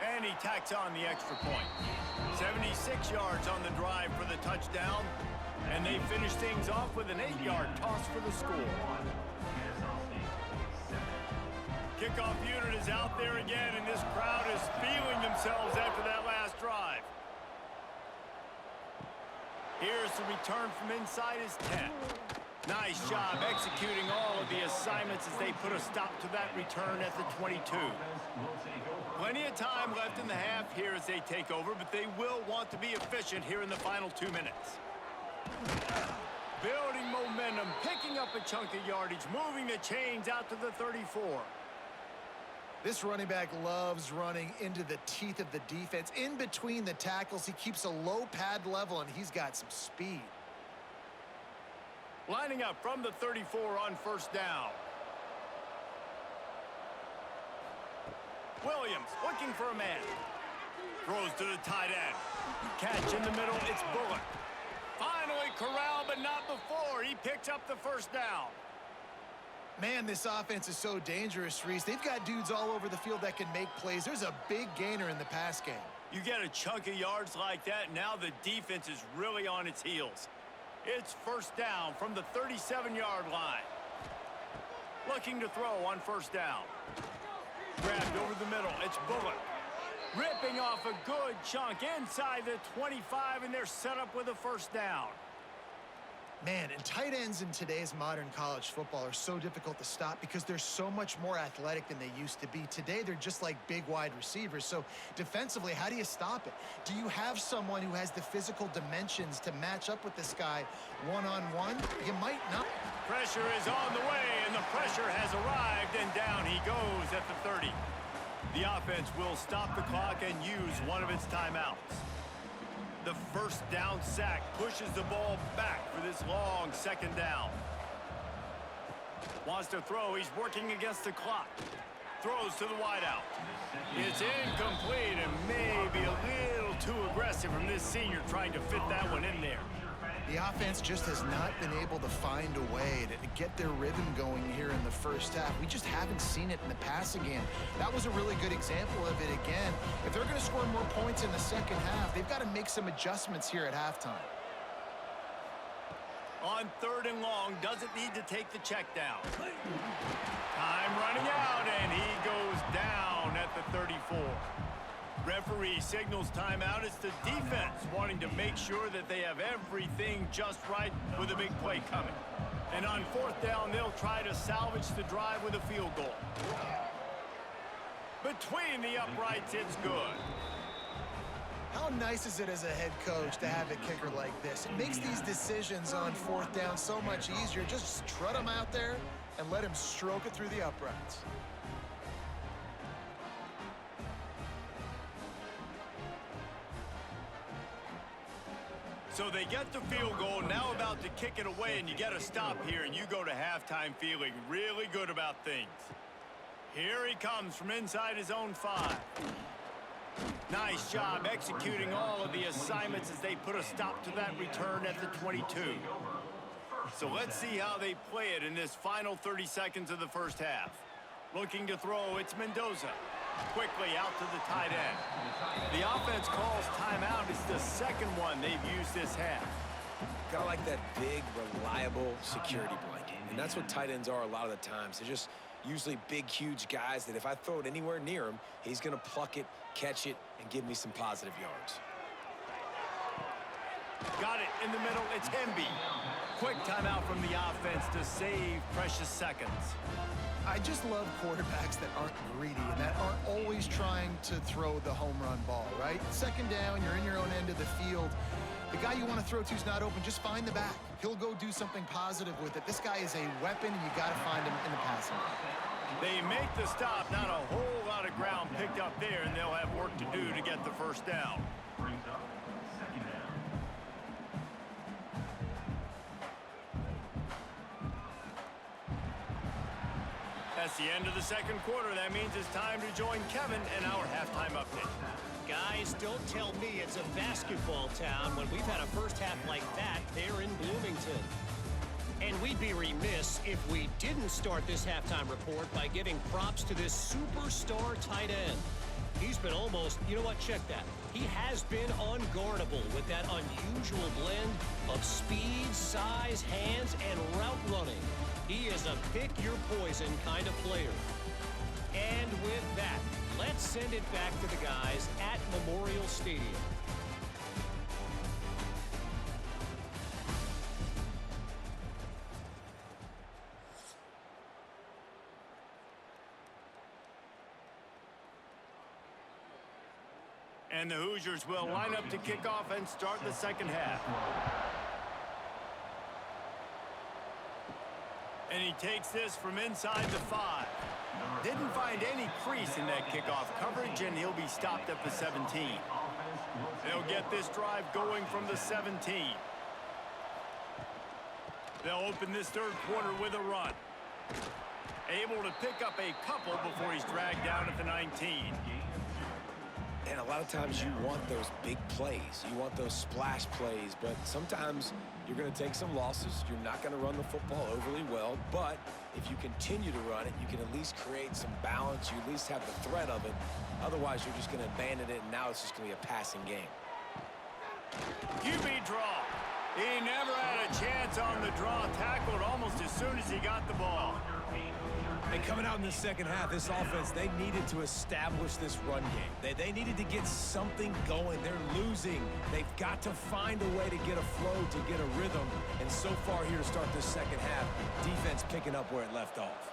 And he tacks on the extra point. 76 yards on the drive for the touchdown. And they finish things off with an 8-yard toss for the score. Kickoff unit is out there again, and this crowd is feeling themselves after that last drive. Here's the return from inside his 10. Nice job executing all of the assignments as they put a stop to that return at the 22. Plenty of time left in the half here as they take over, but they will want to be efficient here in the final 2 minutes. Building momentum, picking up a chunk of yardage, moving the chains out to the 34. This running back loves running into the teeth of the defense. In between the tackles, he keeps a low pad level, and he's got some speed. Lining up from the 34 on first down. Williams looking for a man. Throws to the tight end. Catch in the middle, it's Bullock. Finally corralled, but not before. He picks up the first down. Man, this offense is so dangerous, Reese. They've got dudes all over the field that can make plays. There's a big gainer in the pass game. You get a chunk of yards like that, now the defense is really on its heels. It's first down from the 37-yard line. Looking to throw on first down. Grabbed over the middle, it's Bullock. Ripping off a good chunk inside the 25, and they're set up with a first down. Man, and tight ends in today's modern college football are so difficult to stop because they're so much more athletic than they used to be. Today, they're just like big wide receivers. So defensively, how do you stop it? Do you have someone who has the physical dimensions to match up with this guy one-on-one? You might not. Pressure is on the way, and the pressure has arrived, and down he goes at the 30. The offense will stop the clock and use one of its timeouts. The first down sack pushes the ball back for this long second down. Wants to throw. He's working against the clock. Throws to the wideout. It's incomplete and maybe a little too aggressive from this senior trying to fit that one in there. The offense just has not been able to find a way to get their rhythm going here in the first half. We just haven't seen it in the passing game. That was a really good example of it again. If they're going to score more points in the second half, they've got to make some adjustments here at halftime. On third and long, doesn't need to take the check down. Time running out, and he goes down at the 34. Referee signals timeout. It's the defense wanting to make sure that they have everything just right with a big play coming. And on fourth down, they'll try to salvage the drive with a field goal. Between the uprights, it's good. How nice is it as a head coach to have a kicker like this? It makes these decisions on fourth down so much easier. Just strut him out there and let him stroke it through the uprights. So they get the field goal, now about to kick it away, and you got to stop here, and you go to halftime feeling really good about things. Here he comes from inside his own 5. Nice job executing all of the assignments as they put a stop to that return at the 22. So let's see how they play it in this final 30 seconds of the first half. Looking to throw, it's Mendoza. Quickly out to the tight end. The offense calls timeout. It's the second one they've used this half. Kind of like that big, reliable security blanket. And that's what tight ends are a lot of the times. They're just usually big, huge guys that if I throw it anywhere near him, he's going to pluck it, catch it, and give me some positive yards. Got it in the middle. It's Hemby. Quick timeout from the offense to save precious seconds. I just love quarterbacks that aren't greedy and that aren't always trying to throw the home run ball, right? Second down, you're in your own end of the field. The guy you want to throw to is not open. Just find the back. He'll go do something positive with it. This guy is a weapon, and you got to find him in the passing game. They make the stop. Not a whole lot of ground picked up there, and they'll have work to do to to get the first down. Brings up second down. That's the end of the second quarter. That means it's time to join Kevin in our halftime update. Guys, don't tell me it's a basketball town when we've had a first half like that there in Bloomington. And we'd be remiss if we didn't start this halftime report by giving props to this superstar tight end. He's been almost, you know what, check that. He has been unguardable with that unusual blend of speed, size, hands, and route running. He is a pick-your-poison kind of player. And with that, let's send it back to the guys at Memorial Stadium. And the Hoosiers will line up to kick off and start the second half. And he takes this from inside the 5. Didn't find any crease in that kickoff coverage, and he'll be stopped at the 17. They'll get this drive going from the 17. They'll open this third quarter with a run. Able to pick up a couple before he's dragged down at the 19. And a lot of times you want those big plays. You want those splash plays, but sometimes you're going to take some losses. You're not going to run the football overly well, but if you continue to run it, you can at least create some balance. You at least have the threat of it. Otherwise, you're just going to abandon it, and now it's just going to be a passing game. QB draw. He never had a chance on the draw. Tackled almost as soon as he got the ball. And coming out in the second half, this offense, they needed to establish this run game. They needed to get something going. They're losing. They've got to find a way to get a flow, to get a rhythm. And so far here to start this second half, defense picking up where it left off.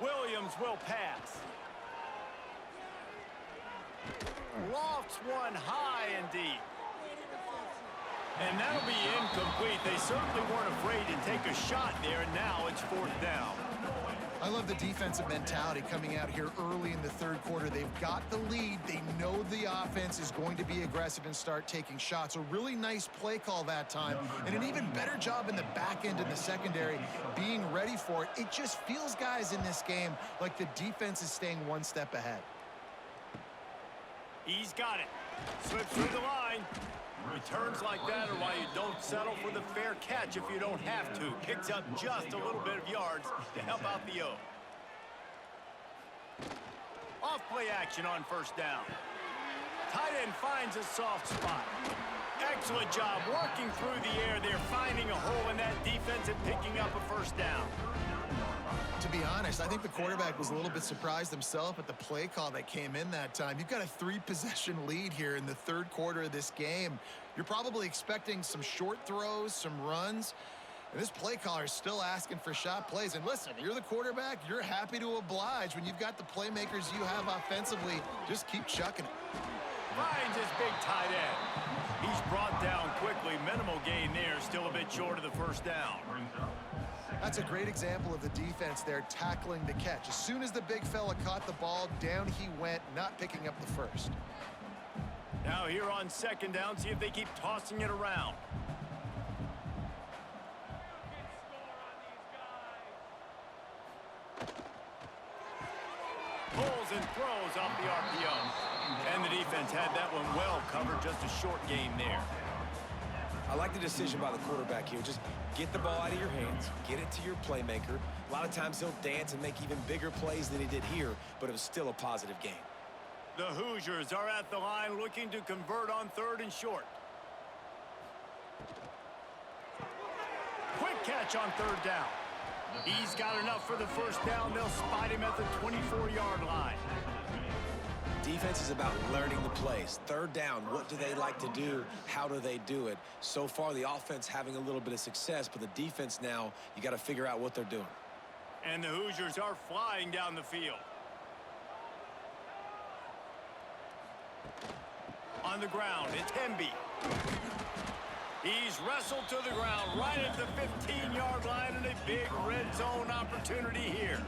Williams will pass. Lofts one high and deep. And that'll be incomplete. They certainly weren't afraid to take a shot there, and now it's fourth down. I love the defensive mentality coming out here early in the third quarter. They've got the lead. They know the offense is going to be aggressive and start taking shots. A really nice play call that time, and an even better job in the back end in the secondary being ready for it. It just feels, guys, in this game like the defense is staying one step ahead. He's got it. Slips through the line. Returns like that are why you don't settle for the fair catch if you don't have to. Picks up just a little bit of yards to help out the O. Off play action on first down. Tight end finds a soft spot. Excellent job working through the air. They're finding a hole in that defense and picking up a first down. To be honest, I think the quarterback was a little bit surprised himself at the play call that came in that time. You've got a 3-possession lead here in the third quarter of this game. You're probably expecting some short throws, some runs. And this play caller is still asking for shot plays. And listen, you're the quarterback. You're happy to oblige when you've got the playmakers you have offensively. Just keep chucking it. Finds his big tight end. He's brought down quickly. Minimal gain there. Still a bit short of the first down. That's a great example of the defense there tackling the catch. As soon as the big fella caught the ball, down he went, not picking up the first. Now here on second down, see if they keep tossing it around. Pulls and throws off the RPO. And the defense had that one well covered, just a short game there. I like the decision by the quarterback here. Just get the ball out of your hands, get it to your playmaker. A lot of times he'll dance and make even bigger plays than he did here, but it was still a positive game. The Hoosiers are at the line looking to convert on third and short. Quick catch on third down. He's got enough for the first down. They'll spot him at the 24-yard line. Defense is about learning the plays. Third down, what do they like to do? How do they do it? So far, the offense having a little bit of success, but the defense now, you got to figure out what they're doing. And the Hoosiers are flying down the field. On the ground, it's Hemby. He's wrestled to the ground right at the 15-yard line, and a big red zone opportunity here.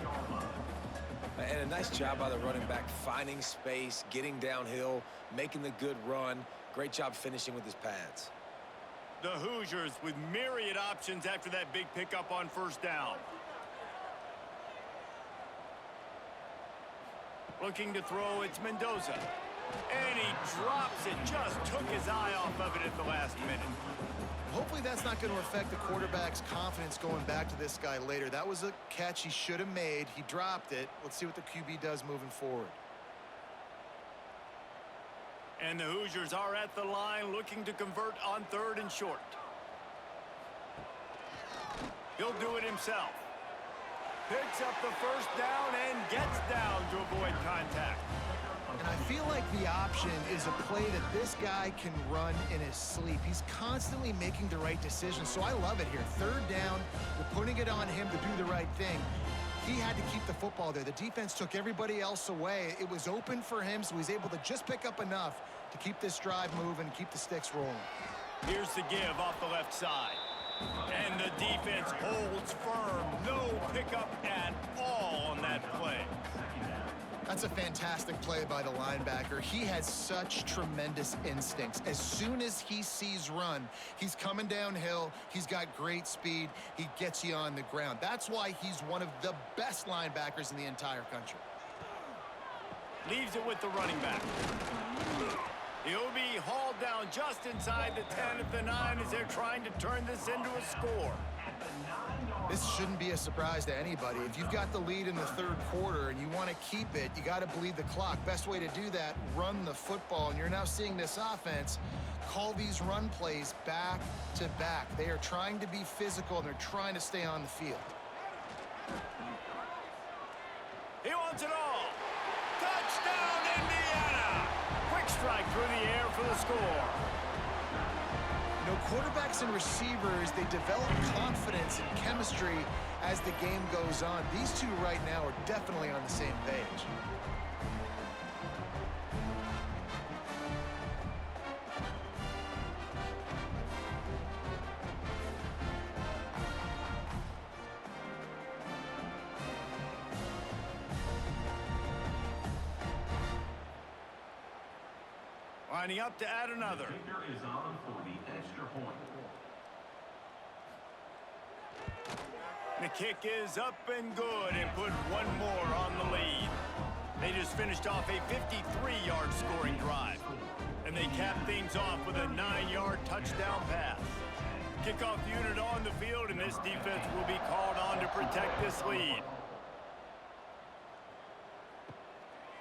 And a nice job by the running back, finding space, getting downhill, making the good run. Great job finishing with his pads. The Hoosiers with myriad options after that big pickup on first down. Looking to throw, it's Mendoza. And he drops it, just took his eye off of it at the last minute. Hopefully that's not going to affect the quarterback's confidence going back to this guy later. That was a catch he should have made. He dropped it. Let's see what the QB does moving forward. And the Hoosiers are at the line looking to convert on 3rd and short. He'll do it himself. Picks up the first down and gets down to avoid contact. And I feel like the option is a play that this guy can run in his sleep. He's constantly making the right decision, so I love it here. 3rd down, you're putting it on him to do the right thing. He had to keep the football there. The defense took everybody else away. It was open for him, so he's able to just pick up enough to keep this drive moving, keep the sticks rolling. Here's the give off the left side. And the defense holds firm. No pickup at all on that play. That's a fantastic play by the linebacker. He has such tremendous instincts. As soon as he sees run, he's coming downhill. He's got great speed. He gets you on the ground. That's why he's one of the best linebackers in the entire country. Leaves it with the running back. He'll be hauled down just inside the 10 at the 9 as they're trying to turn this into a score. This shouldn't be a surprise to anybody. If you've got the lead in the 3rd quarter and you want to keep it, you got to bleed the clock. Best way to do that, run the football. And you're now seeing this offense call these run plays back to back. They are trying to be physical and they're trying to stay on the field. He wants it all. Touchdown, Indiana! Quick strike through the air for the score. You know, quarterbacks and receivers, they develop confidence and chemistry as the game goes on. These two right now are definitely on the same page. Lining up to add another. Kicker is on for the extra point. The kick is up and good and put one more on the lead. They just finished off a 53-yard scoring drive. And they cap things off with a 9-yard touchdown pass. Kickoff unit on the field, and this defense will be called on to protect this lead.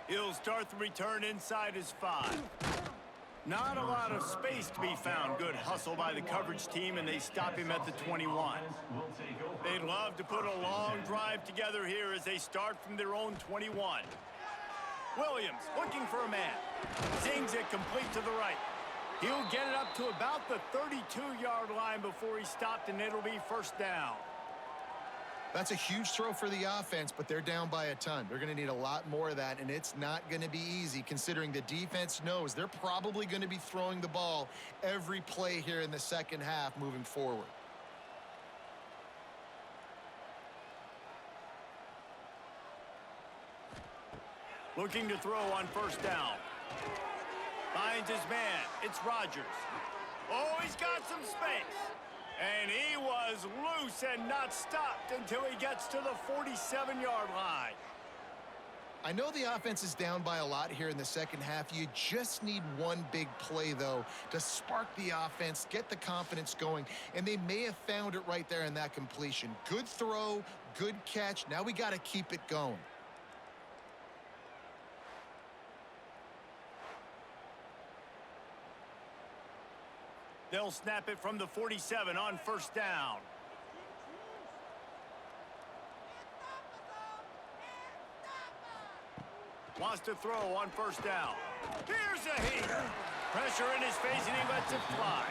He'll start the return inside his 5. Not a lot of space to be found. Good hustle by the coverage team, and they stop him at the 21. They'd love to put a long drive together here as they start from their own 21. Williams looking for a man. Zings it complete to the right. He'll get it up to about the 32-yard line before he stopped, and it'll be first down. That's a huge throw for the offense, but they're down by a ton. They're going to need a lot more of that, and it's not going to be easy considering the defense knows they're probably going to be throwing the ball every play here in the second half moving forward. Looking to throw on first down. Finds his man. It's Rodgers. Oh, he's got some space. And he was loose and not stopped until he gets to the 47-yard line. I know the offense is down by a lot here in the second half. You just need one big play, though, to spark the offense, get the confidence going, and they may have found it right there in that completion. Good throw, good catch. Now we got to keep it going. They'll snap it from the 47 on first down. Wants to throw on first down. Here's a heater. Pressure in his face, and he lets it fly.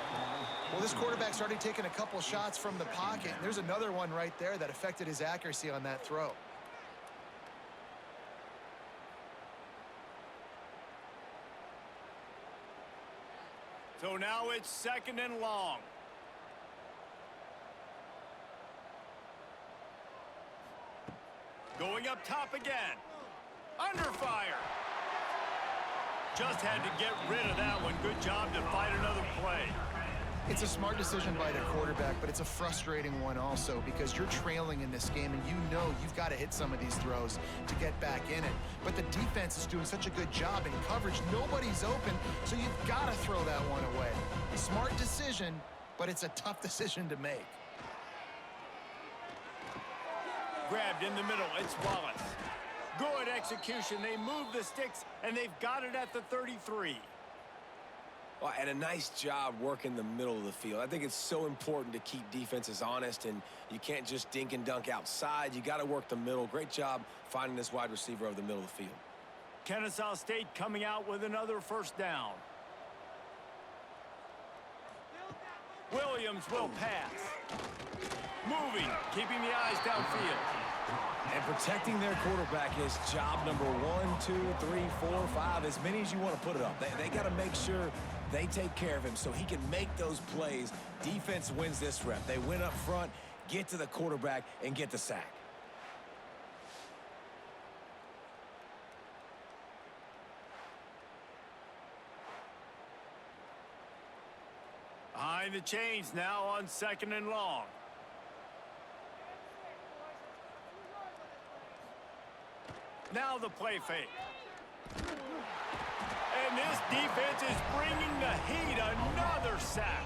Well, this quarterback's already taken a couple shots from the pocket. There's another one right there that affected his accuracy on that throw. So now it's second and long. Going up top again. under fire. Just had to get rid of that one. Good job to find another play. It's a smart decision by the quarterback, but it's a frustrating one also because you're trailing in this game and you know you've got to hit some of these throws to get back in it. But the defense is doing such a good job in coverage. Nobody's open, so you've got to throw that one away. Smart decision, but it's a tough decision to make. Grabbed in the middle. It's Wallace. Good execution. They move the sticks, and they've got it at the 33. Well, and a nice job working the middle of the field. I think it's so important to keep defenses honest, and you can't just dink and dunk outside. You got to work the middle. Great job finding this wide receiver over the middle of the field. Kennesaw State coming out with another first down. Williams will pass. Moving, keeping the eyes downfield. And protecting their quarterback is job number 1, 2, 3, 4, 5, as many as you want to put it up. They got to make sure they take care of him so he can make those plays. Defense wins this rep. They win up front, get to the quarterback, and get the sack. Behind the chains now on 2nd and long. Now the play fake. And this defense is bringing the heat. Another sack.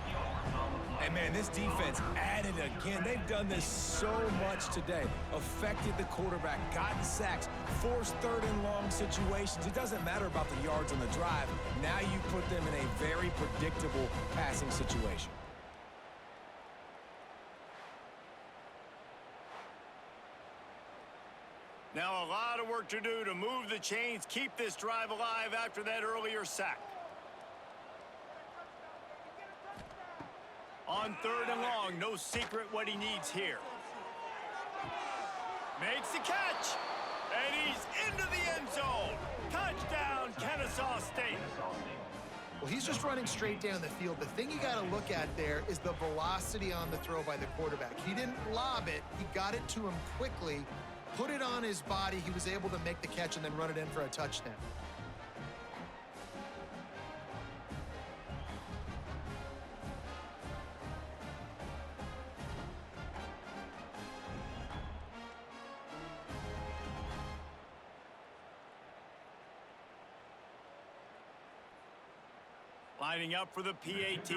And, man, this defense added again. They've done this so much today. Affected the quarterback, gotten sacks, forced 3rd and long situations. It doesn't matter about the yards on the drive. Now you put them in a very predictable passing situation. Now a lot of work to do to move the chains, keep this drive alive after that earlier sack. On 3rd and long, no secret what he needs here. Makes the catch, and he's into the end zone. Touchdown, Kennesaw State. Well, he's just running straight down the field. The thing you got to look at there is the velocity on the throw by the quarterback. He didn't lob it. He got it to him quickly, put it on his body. He was able to make the catch and then run it in for a touchdown. Lining up for the PAT.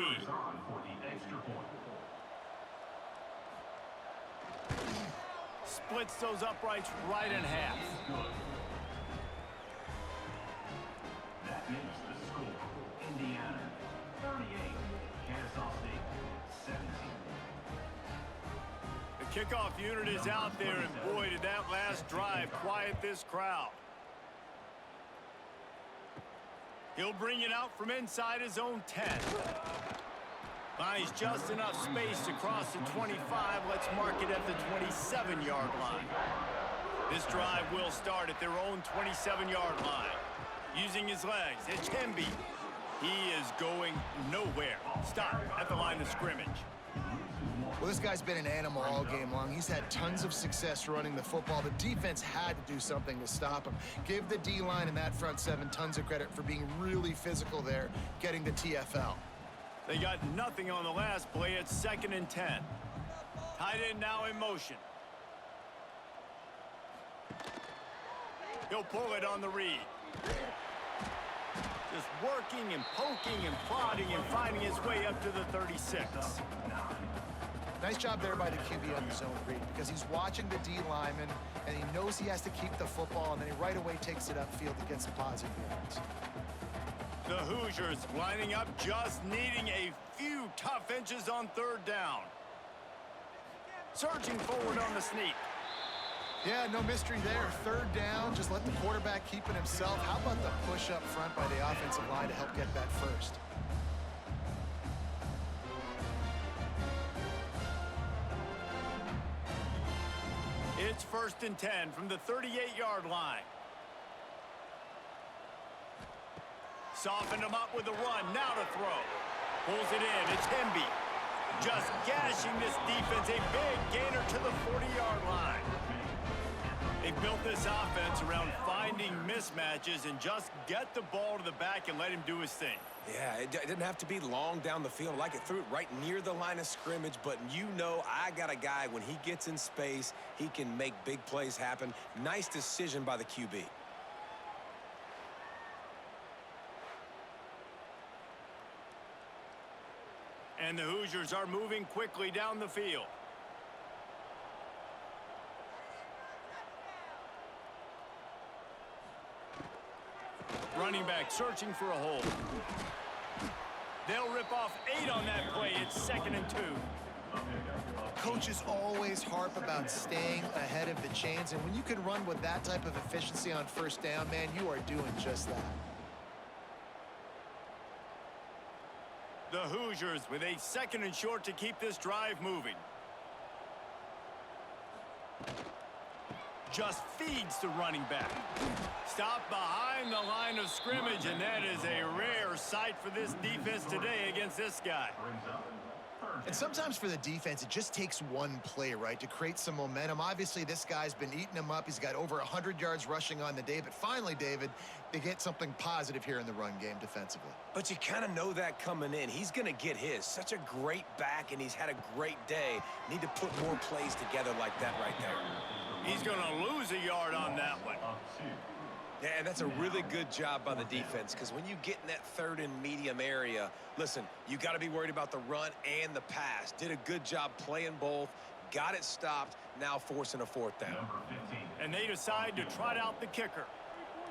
Splits those uprights right in half. That makes the score. Indiana 38, Kennesaw State 17. The kickoff unit is out there, and boy, did that last drive quiet this crowd. He'll bring it out from inside his own 10. Finds just enough space to cross the 25. Let's mark it at the 27-yard line. This drive will start at their own 27-yard line. Using his legs, it's Hemby. He is going nowhere. Stop at the line of scrimmage. Well, this guy's been an animal all game long. He's had tons of success running the football. The defense had to do something to stop him. Give the D-line and that front seven tons of credit for being really physical there, getting the TFL. They got nothing on the last play. It's 2nd and 10. Tight end now in motion. He'll pull it on the read. Just working and poking and prodding and finding his way up to the 36. Nice job there by the QB on the zone read because he's watching the D lineman and he knows he has to keep the football, and then he right away takes it upfield to get some positive yards. The Hoosiers lining up, just needing a few tough inches on 3rd down. Surging forward on the sneak. Yeah, no mystery there. 3rd down, just let the quarterback keep it himself. How about the push up front by the offensive line to help get that first? It's 1st and 10 from the 38-yard line. Softened him up with a run. Now to throw. Pulls it in. It's Hemby. Just gashing this defense. A big gainer to the 40-yard line. They built this offense around finding mismatches and just get the ball to the back and let him do his thing. Yeah, it didn't have to be long down the field. Like it threw it right near the line of scrimmage, but you know I got a guy, when he gets in space, he can make big plays happen. Nice decision by the QB. And the Hoosiers are moving quickly down the field. Running back searching for a hole. They'll rip off 8 on that play. It's 2nd and 2. Coaches always harp about staying ahead of the chains, and when you can run with that type of efficiency on first down, man, you are doing just that. The Hoosiers with a 2nd and short to keep this drive moving. Just feeds the running back. Stop behind the line of scrimmage, and that is a rare sight for this defense today against this guy. And sometimes for the defense, it just takes one play, right, to create some momentum. Obviously, this guy's been eating him up. He's got over 100 yards rushing on the day. But finally, David, they get something positive here in the run game defensively. But you kind of know that coming in. He's going to get his. Such a great back, and he's had a great day. Need to put more plays together like that right there. He's going to lose a yard on that one. Yeah, and that's a really good job by the defense, because when you get in that 3rd and medium area, listen, you got to be worried about the run and the pass. Did a good job playing both, got it stopped, now forcing a 4th down. And they decide to trot out the kicker.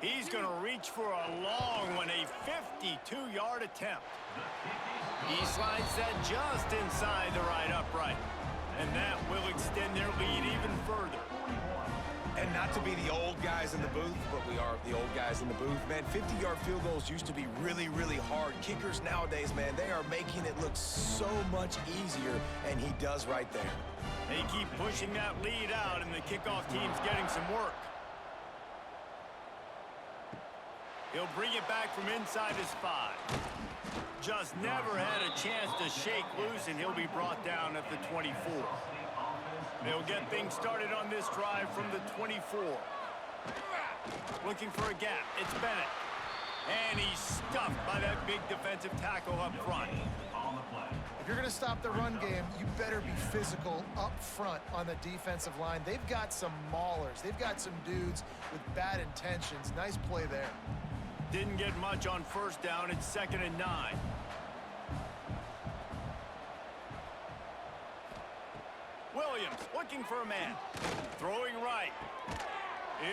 He's going to reach for a long one, a 52-yard attempt. He slides that just inside the right upright, and that will extend their lead even further. And not to be the old guys in the booth, but we are the old guys in the booth, man. 50-yard field goals used to be really, really hard. Kickers nowadays, man, they are making it look so much easier, and he does right there. They keep pushing that lead out, and the kickoff team's getting some work. He'll bring it back from inside his 5. Just never had a chance to shake loose, and he'll be brought down at the 24. They'll get things started on this drive from the 24. Looking for a gap. It's Bennett. And he's stuffed by that big defensive tackle up front. If you're going to stop the run game, you better be physical up front on the defensive line. They've got some maulers. They've got some dudes with bad intentions. Nice play there. Didn't get much on 1st down. It's 2nd and 9. Williams looking for a man. Throwing right.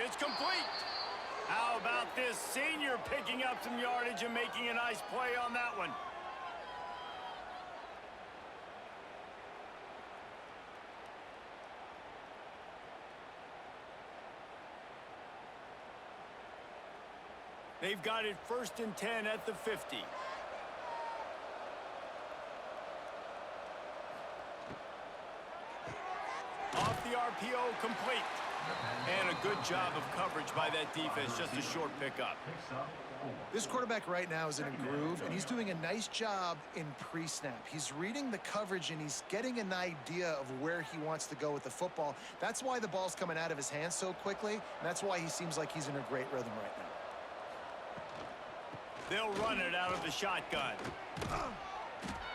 It's complete. How about this senior picking up some yardage and making a nice play on that one? They've got it 1st and 10 at the 50. Off the RPO, complete. And a good job of coverage by that defense, just a short pickup. This quarterback right now is in a groove, and he's doing a nice job in pre-snap. He's reading the coverage, and he's getting an idea of where he wants to go with the football. That's why the ball's coming out of his hands so quickly, and that's why he seems like he's in a great rhythm right now. They'll run it out of the shotgun.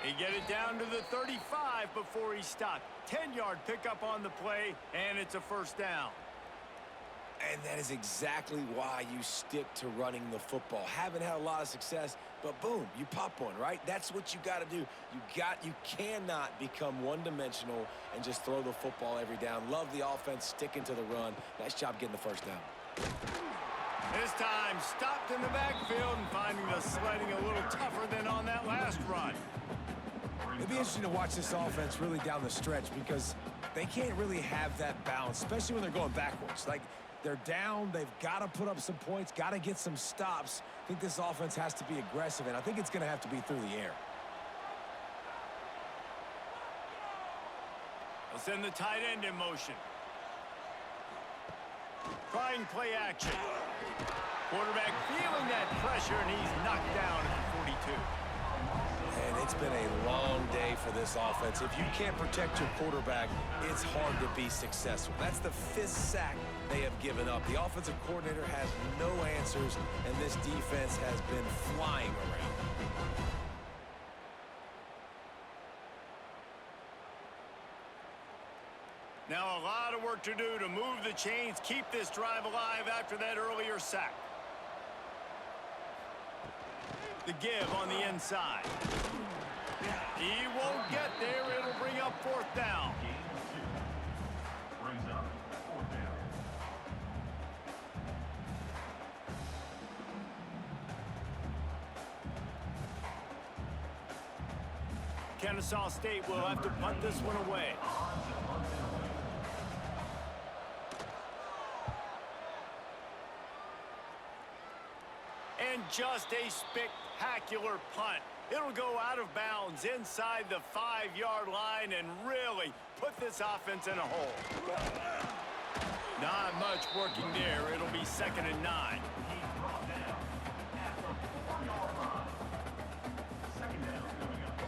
They get it down to the 35 before he stopped. 10-yard pickup on the play, and it's a 1st down. And that is exactly why you stick to running the football. Haven't had a lot of success, but boom, you pop one, right? That's what you got to do. You cannot become one-dimensional and just throw the football every down. Love the offense, sticking to the run. Nice job getting the 1st down. This time stopped in the backfield and finding the sledding a little tougher than on that last run. It'll be interesting to watch this offense really down the stretch, because they can't really have that balance, especially when they're going backwards. Like, they're down, they've got to put up some points, got to get some stops. I think this offense has to be aggressive, and I think it's going to have to be through the air. They'll send the tight end in motion. Trying play action. Quarterback feeling that pressure, and he's knocked down at the 42. And it's been a long day for this offense. If you can't protect your quarterback, it's hard to be successful. That's the 5th sack they have given up. The offensive coordinator has no answer answers, and this defense has been flying around. Now a lot of work to do to move the chains, keep this drive alive after that earlier sack. The give on the inside. He won't get there. It'll bring up 4th down. Brings up 4th down. Kennesaw State will have to punt this one away. And just a spectacular punt. It'll go out of bounds inside the 5-yard line and really put this offense in a hole. Not much working there. It'll be 2nd and 9. He's brought down at the 4-yard line. 2nd down coming up.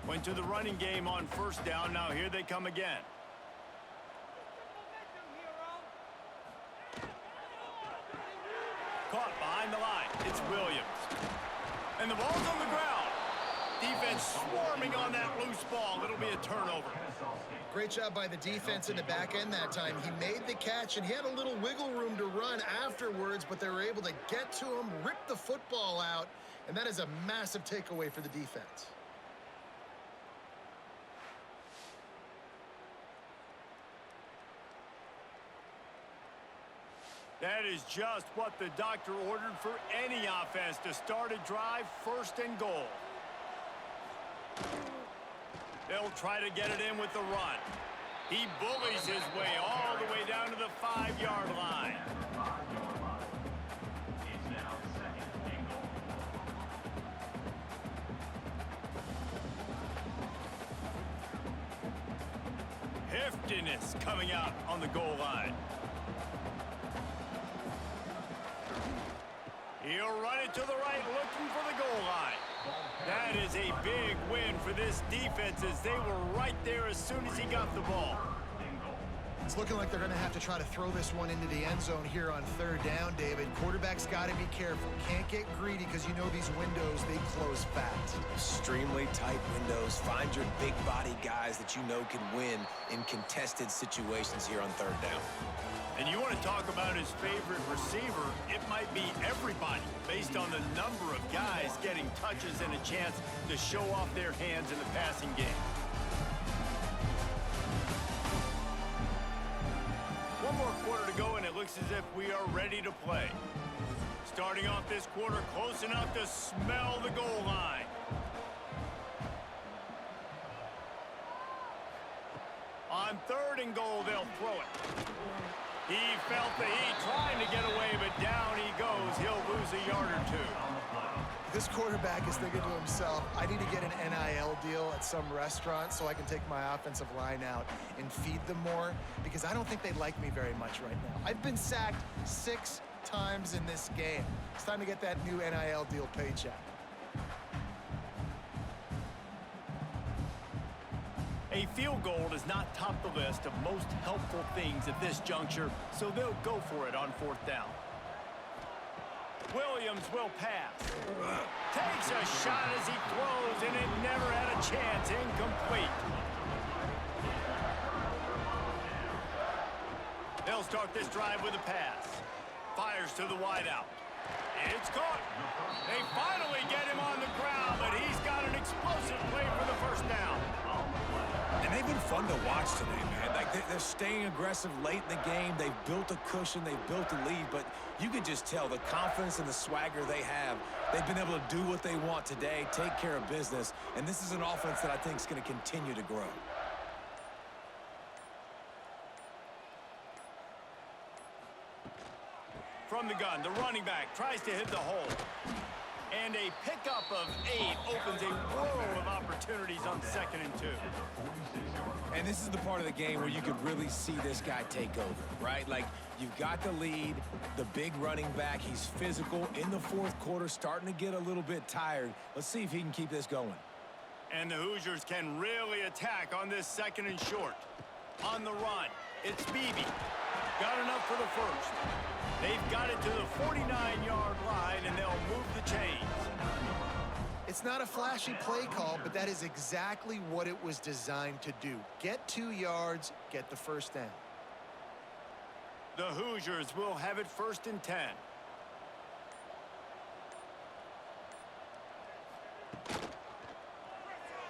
Went to the running game on 1st down. Now here they come again. Caught behind the line. It's Williams. And the ball's on the ground. Defense swarming on that loose ball. It'll be a turnover. Great job by the defense in the back end that time. He made the catch, and he had a little wiggle room to run afterwards, but they were able to get to him, rip the football out, and that is a massive takeaway for the defense. That is just what the doctor ordered for any offense to start a drive 1st and goal. They'll try to get it in with the run. He bullies his way all the way down to the 5-yard line. It's now 2nd and goal. Heftiness coming out on the goal line. He'll run it to the right, looking for the goal line. That is a big win for this defense as they were right there as soon as he got the ball. It's looking like they're going to have to try to throw this one into the end zone here on 3rd down, David. Quarterback's got to be careful. Can't get greedy because you know these windows, they close fast. Extremely tight windows. Find your big body guys that you know can win in contested situations here on 3rd down. And you want to talk about his favorite receiver, it might be everybody based on the number of guys getting touches and a chance to show off their hands in the passing game. One more quarter to go, and it looks as if we are ready to play. Starting off this quarter close enough to smell the goal line. On 3rd and goal, they'll throw it. He felt the heat trying to get away, but down he goes. He'll lose a yard or 2. This quarterback is thinking to himself, I need to get an NIL deal at some restaurant so I can take my offensive line out and feed them more, because I don't think they like me very much right now. I've been sacked 6 times in this game. It's time to get that new NIL deal paycheck. A field goal does not top the list of most helpful things at this juncture, so they'll go for it on 4th down. Williams will pass. Takes a shot as he throws, and it never had a chance. Incomplete. They'll start this drive with a pass. Fires to the wideout. It's caught. They finally get him on the ground, but he's got an explosive play for the 1st down. And they've been fun to watch today, man. Like, they're staying aggressive late in the game. They've built a cushion. They've built a lead. But you can just tell the confidence and the swagger they have. They've been able to do what they want today, take care of business. And this is an offense that I think is going to continue to grow. From the gun, the running back tries to hit the hole. And a pickup of 8 opens a world of opportunities on 2nd and 2. And this is the part of the game where you could really see this guy take over, right? Like, you've got the lead, the big running back. He's physical in the 4th quarter, starting to get a little bit tired. Let's see if he can keep this going. And the Hoosiers can really attack on this second and short. On the run, it's Beebe. Got enough for the first. They've got it to the 49-yard line, and they'll move the chains. It's not a flashy play call, but that is exactly what it was designed to do. Get 2 yards, get the first down. The Hoosiers will have it 1st and 10.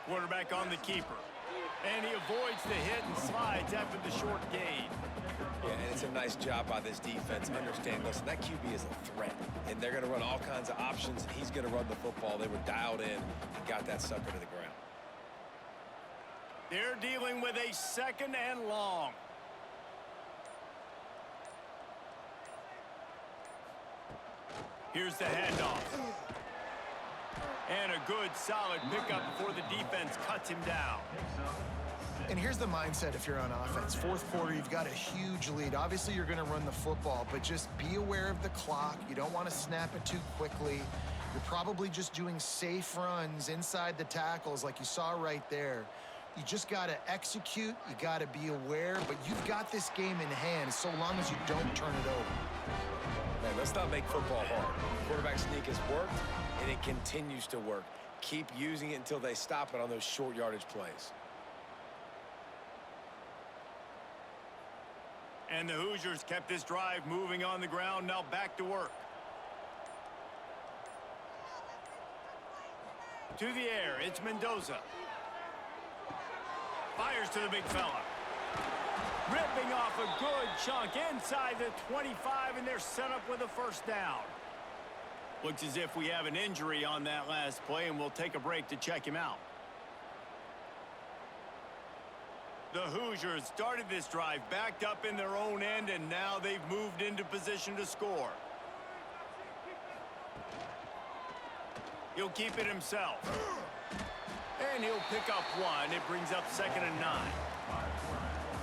Quarterback on the keeper. And he avoids the hit and slides after the short gain. Yeah, and it's a nice job by this defense. Understand, listen, that QB is a threat, and they're going to run all kinds of options, and he's going to run the football. They were dialed in and got that sucker to the ground. They're dealing with a 2nd and long. Here's the handoff. And a good, solid pickup before the defense cuts him down. And here's the mindset if you're on offense. 4th quarter, you've got a huge lead. Obviously, you're going to run the football, but just be aware of the clock. You don't want to snap it too quickly. You're probably just doing safe runs inside the tackles like you saw right there. You just got to execute. You got to be aware, but you've got this game in hand so long as you don't turn it over. Man, let's not make football hard. Quarterback sneak has worked, and it continues to work. Keep using it until they stop it on those short yardage plays. And the Hoosiers kept this drive moving on the ground. Now back to work. To the air, it's Mendoza. Fires to the big fella. Ripping off a good chunk inside the 25, and they're set up with a 1st down. Looks as if we have an injury on that last play, and we'll take a break to check him out. The Hoosiers started this drive backed up in their own end, and now they've moved into position to score. He'll keep it himself. And he'll pick up 1. It brings up 2nd and 9.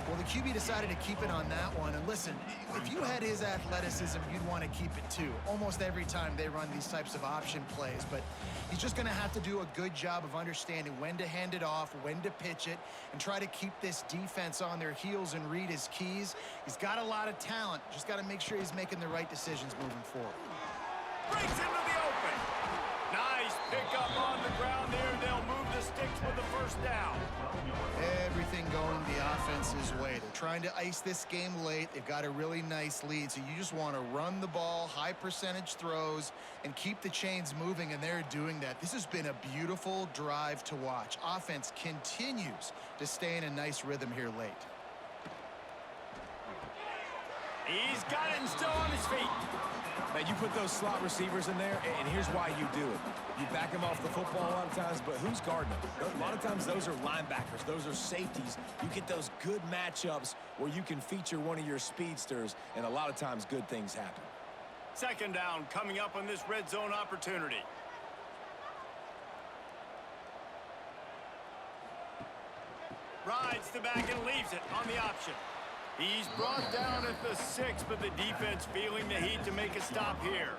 Well, the QB decided to keep it on that one. And listen, if you had his athleticism, you'd want to keep it too. Almost every time they run these types of option plays. But he's just going to have to do a good job of understanding when to hand it off, when to pitch it, and try to keep this defense on their heels and read his keys. He's got a lot of talent. Just got to make sure he's making the right decisions moving forward. Breaks into the open. Nice pickup on the ground there. They'll move the sticks with the 1st down. Everything going the offense's way. They're trying to ice this game late. They've got a really nice lead, so you just want to run the ball, high percentage throws, and keep the chains moving, and they're doing that. This has been a beautiful drive to watch. Offense continues to stay in a nice rhythm here late. He's got it and still on his feet. Man, you put those slot receivers in there, and here's why you do it. You back them off the football a lot of times, but who's guarding them? A lot of times those are linebackers. Those are safeties. You get those good matchups where you can feature one of your speedsters, and a lot of times good things happen. 2nd down coming up on this red zone opportunity. Rides the back and leaves it on the option. He's brought down at the 6, but the defense feeling the heat to make a stop here.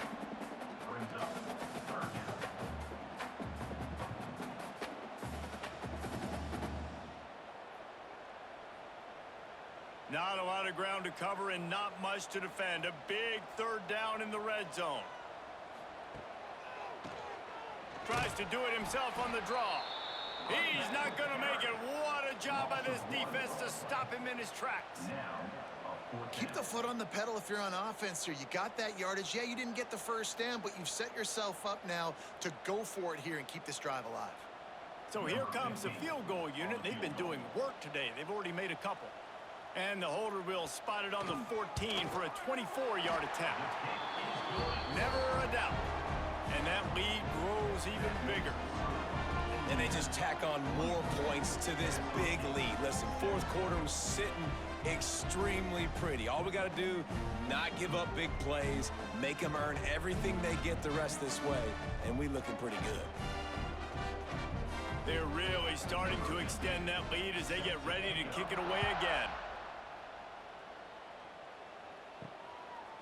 Not a lot of ground to cover and not much to defend. A big 3rd down in the red zone. Tries to do it himself on the draw. He's not going to make it. What a job by this defense to stop him in his tracks. Keep the foot on the pedal if you're on offense here. You got that yardage. Yeah, you didn't get the 1st down, but you've set yourself up now to go for it here and keep this drive alive. So here comes the field goal unit. They've been doing work today. They've already made a couple. And the holder will spot it on the 14 for a 24-yard attempt. Never a doubt. And that lead grows even bigger. And they just tack on more points to this big lead. Listen, 4th quarter was sitting extremely pretty. All we got to do, not give up big plays, make them earn everything they get the rest this way, and we looking pretty good. They're really starting to extend that lead as they get ready to kick it away again.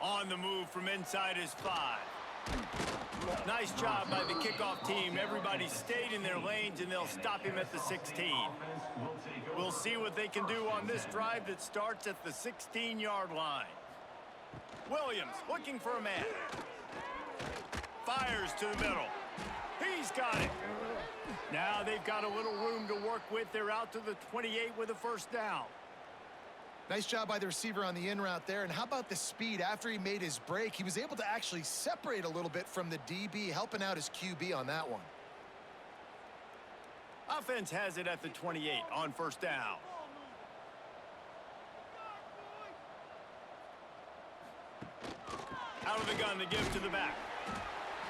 On the move from inside his 5. Nice job by the kickoff team. Everybody stayed in their lanes, and they'll stop him at the 16. We'll see what they can do on this drive that starts at the 16-yard line. Williams looking for a man. Fires to the middle. He's got it. Now they've got a little room to work with. They're out to the 28 with a first down. Nice job by the receiver on the in route there. And how about the speed? After he made his break, he was able to actually separate a little bit from the DB, helping out his QB on that one. Offense has it at the 28 on first down. Out of the gun to give to the back.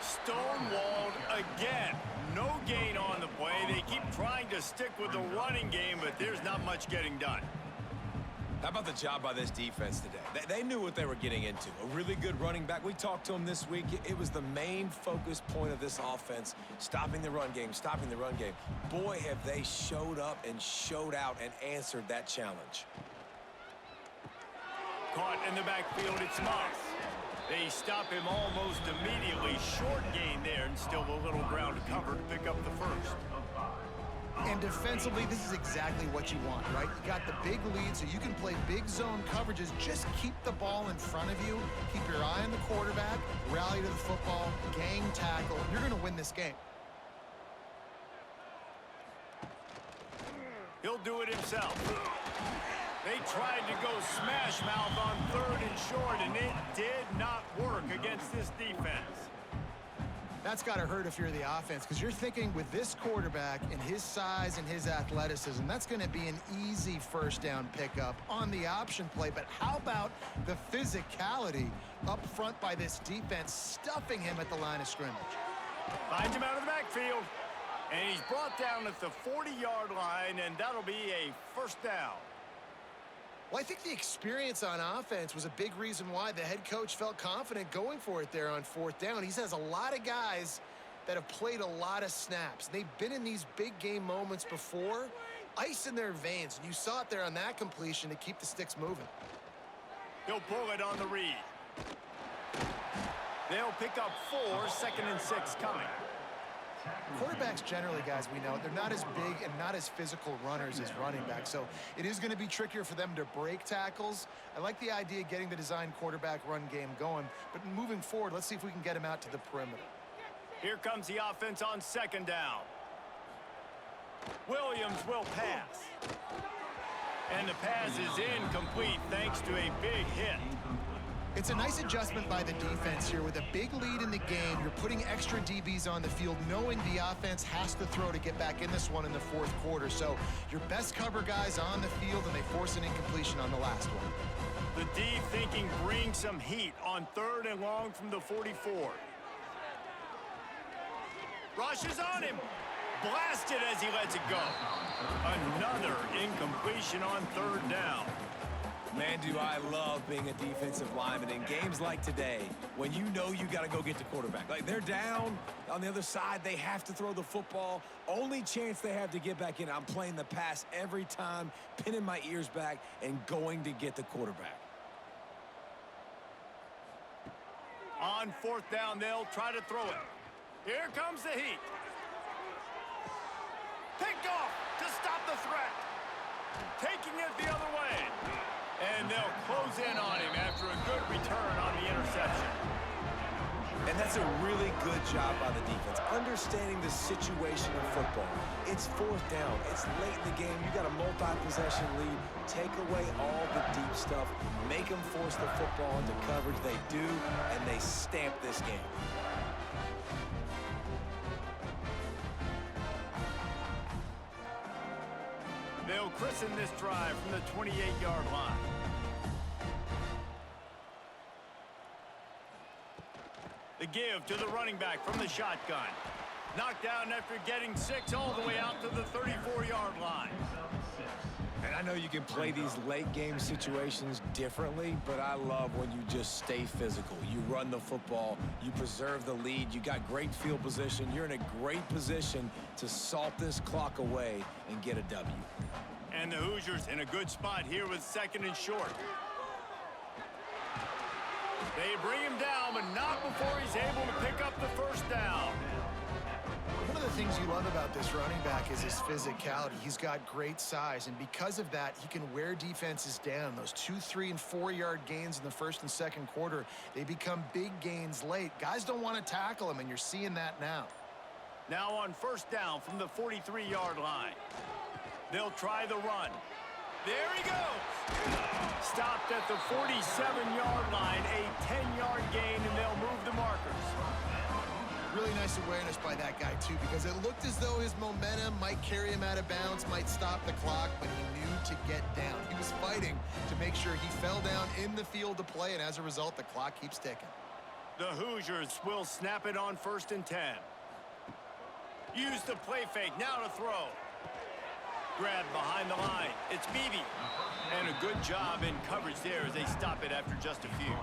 Stonewalled again. No gain on the play. They keep trying to stick with the running game, but there's not much getting done. How about the job by this defense today? They knew what they were getting into. A really good running back. We talked to him this week. It was the main focus point of this offense, stopping the run game, stopping the run game. Boy, have they showed up and showed out and answered that challenge. Caught in the backfield, it's Moss. They stop him almost immediately. Short gain there, and still a little ground to cover to pick up the first. And defensively, this is exactly what you want, right? You got the big lead, so you can play big zone coverages. Just keep the ball in front of you. Keep your eye on the quarterback. Rally to the football. Gang tackle. You're going to win this game. He'll do it himself. They tried to go smash mouth on 3rd and short, and it did not work against this defense. That's got to hurt if you're the offense, because you're thinking with this quarterback and his size and his athleticism, that's going to be an easy first down pickup on the option play. But how about the physicality up front by this defense, stuffing him at the line of scrimmage? Finds him out of the backfield, and he's brought down at the 40-yard line, and that'll be a first down. Well, I think the experience on offense was a big reason why the head coach felt confident going for it there on 4th down. He has a lot of guys that have played a lot of snaps. They've been in these big game moments before, ice in their veins. And you saw it there on that completion to keep the sticks moving. He'll pull it on the read. They'll pick up 4, 2nd and 6 coming. Quarterbacks generally, guys, we know, they're not as big and not as physical runners as running backs, so it is going to be trickier for them to break tackles. I like the idea of getting the design quarterback run game going, but moving forward, let's see if we can get him out to the perimeter. Here comes the offense on 2nd down. Williams will pass. And the pass is incomplete thanks to a big hit. It's a nice adjustment by the defense here. With a big lead in the game, you're putting extra DBs on the field, knowing the offense has to throw to get back in this one in the 4th quarter. So your best cover guys on the field, and they force an incompletion on the last one. The D thinking bring some heat on 3rd and long from the 44. Rushes on him. Blasted as he lets it go. Another incompletion on 3rd down. Man, do I love being a defensive lineman in games like today when you know you got to go get the quarterback. Like, they're down on the other side. They have to throw the football. Only chance they have to get back in. I'm playing the pass every time, pinning my ears back and going to get the quarterback. On 4th down, they'll try to throw it. Here comes the heat. Picked off to stop the threat. Taking it the other way. And they'll close in on him after a good return on the interception. And that's a really good job by the defense, understanding the situation of football. It's 4th down. It's late in the game. You got a multi-possession lead. Take away all the deep stuff. Make them force the football into coverage. They do, and they stamp this game. They'll christen this drive from the 28-yard line. The give to the running back from the shotgun. Knocked down after getting 6 all the way out to the 34-yard line. And I know you can play these late game situations differently, but I love when you just stay physical. You run the football, you preserve the lead, you got great field position, you're in a great position to salt this clock away and get a W. And the Hoosiers in a good spot here with 2nd and short. They bring him down, but not before he's able to pick up the first down. One of the things you love about this running back is his physicality. He's got great size, and because of that, he can wear defenses down. Those 2-, 3-, and 4-yard gains in the first and second quarter, they become big gains late. Guys don't want to tackle him, and you're seeing that now. Now on first down from the 43-yard line. They'll try the run. There he goes. Stopped at the 47-yard line, a 10-yard gain, and they'll move the markers. Really nice awareness by that guy, too, because it looked as though his momentum might carry him out of bounds, might stop the clock, but he knew to get down. He was fighting to make sure he fell down in the field to play, and as a result, the clock keeps ticking. The Hoosiers will snap it on 1st and 10. Use the play fake, now to throw. Grab behind the line. It's Beebe. And a good job in coverage there as they stop it after just a few.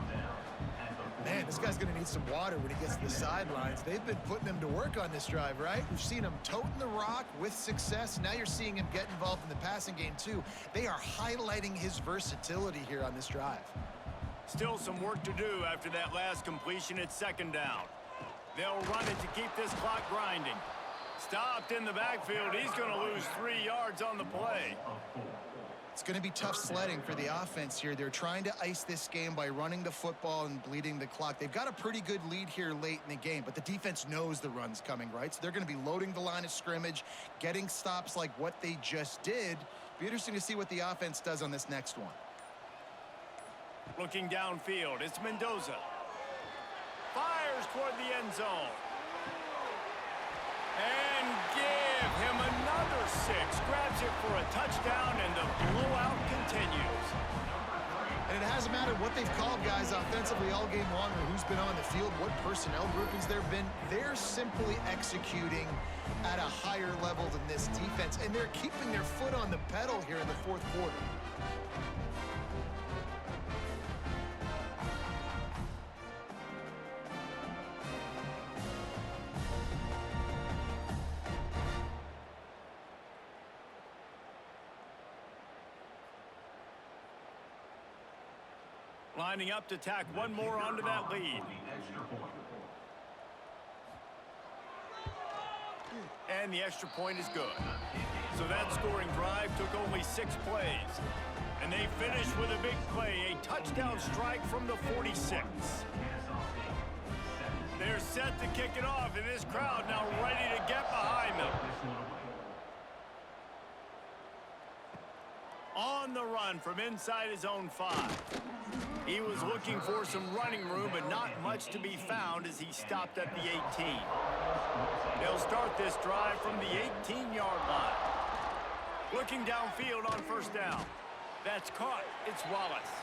Man, this guy's going to need some water when he gets to the sidelines. They've been putting him to work on this drive, right? We've seen him toting the rock with success. Now you're seeing him get involved in the passing game, too. They are highlighting his versatility here on this drive. Still some work to do after that last completion at 2nd down. They'll run it to keep this clock grinding. Stopped in the backfield. He's going to lose 3 yards on the play. It's going to be tough sledding for the offense here. They're trying to ice this game by running the football and bleeding the clock. They've got a pretty good lead here late in the game, but the defense knows the run's coming, right? So they're going to be loading the line of scrimmage, getting stops like what they just did. Be interesting to see what the offense does on this next one. Looking downfield, it's Mendoza. Fires toward the end zone. And give him another 6. Grabs it for a touchdown, and the blowout continues. And it hasn't mattered what they've called, guys, offensively all game long, or who's been on the field, what personnel groupings there have been. They're simply executing at a higher level than this defense, and they're keeping their foot on the pedal here in the 4th quarter. Lining up to tack one more onto that lead. And the extra point is good. So that scoring drive took only 6 plays. And they finished with a big play, a touchdown strike from the 46. They're set to kick it off, and this crowd now ready to get behind them. On the run from inside his own 5. He was looking for some running room, but not much to be found as he stopped at the 18. They'll start this drive from the 18-yard line. Looking downfield on 1st down. That's caught. It's Wallace.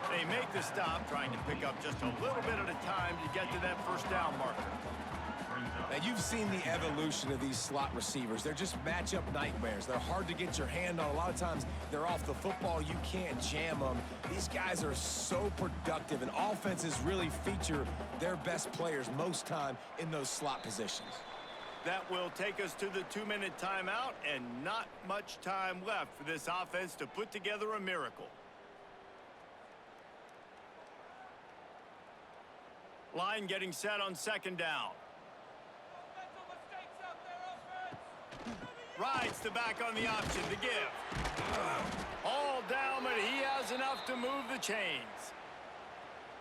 They make the stop, trying to pick up just a little bit at a time to get to that 1st down marker. Now, you've seen the evolution of these slot receivers. They're just matchup nightmares. They're hard to get your hand on. A lot of times, they're off the football. You can't jam them. These guys are so productive, and offenses really feature their best players most time in those slot positions. That will take us to the 2-minute timeout, and not much time left for this offense to put together a miracle. Line getting set on 2nd down. Rides the back on the option to give. All down, but he has enough to move the chains.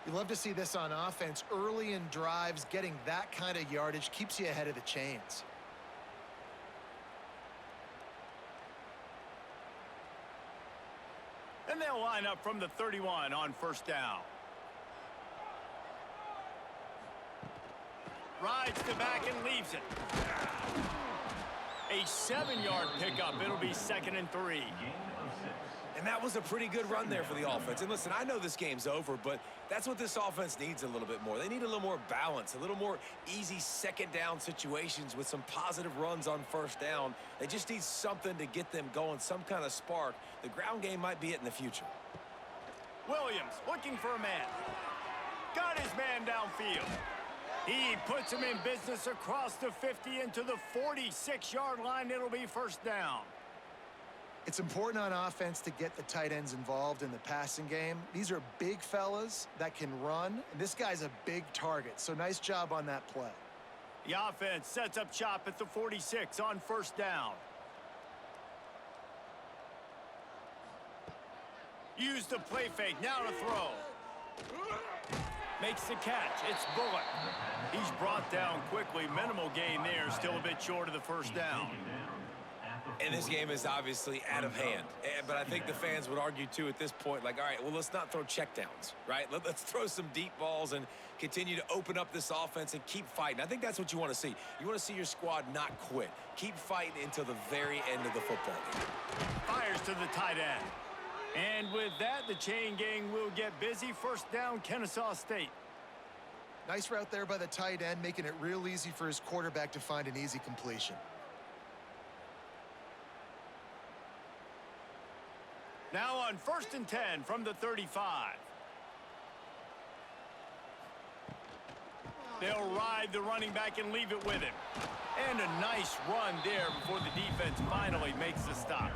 You love to see this on offense. Early in drives, getting that kind of yardage keeps you ahead of the chains. And they'll line up from the 31 on 1st down. Rides the back and leaves it. A 7-yard pickup. It'll be 2nd and 3. And that was a pretty good run there for the offense. And listen, I know this game's over, but that's what this offense needs a little bit more. They need a little more balance, a little more easy 2nd down situations with some positive runs on 1st down. They just need something to get them going, some kind of spark. The ground game might be it in the future. Williams looking for a man. Got his man downfield. He puts him in business across the 50 into the 46-yard line. It'll be 1st down. It's important on offense to get the tight ends involved in the passing game. These are big fellas that can run, and this guy's a big target, so nice job on that play. The offense sets up shop at the 46 on first down. Use the play fake, now to throw. Makes the catch, it's Bullock. He's brought down quickly, minimal gain there, still a bit short of the first down. And this game is obviously out of hand. But I think the fans would argue, too, at this point, like, all right, well, let's not throw checkdowns, right? Let's throw some deep balls and continue to open up this offense and keep fighting. I think that's what you want to see. You want to see your squad not quit. Keep fighting until the very end of the football game. Fires to the tight end. And with that, the chain gang will get busy. First down, Kennesaw State. Nice route there by the tight end, making it real easy for his quarterback to find an easy completion. Now on 1st and 10 from the 35. They'll ride the running back and leave it with him. And a nice run there before the defense finally makes the stop.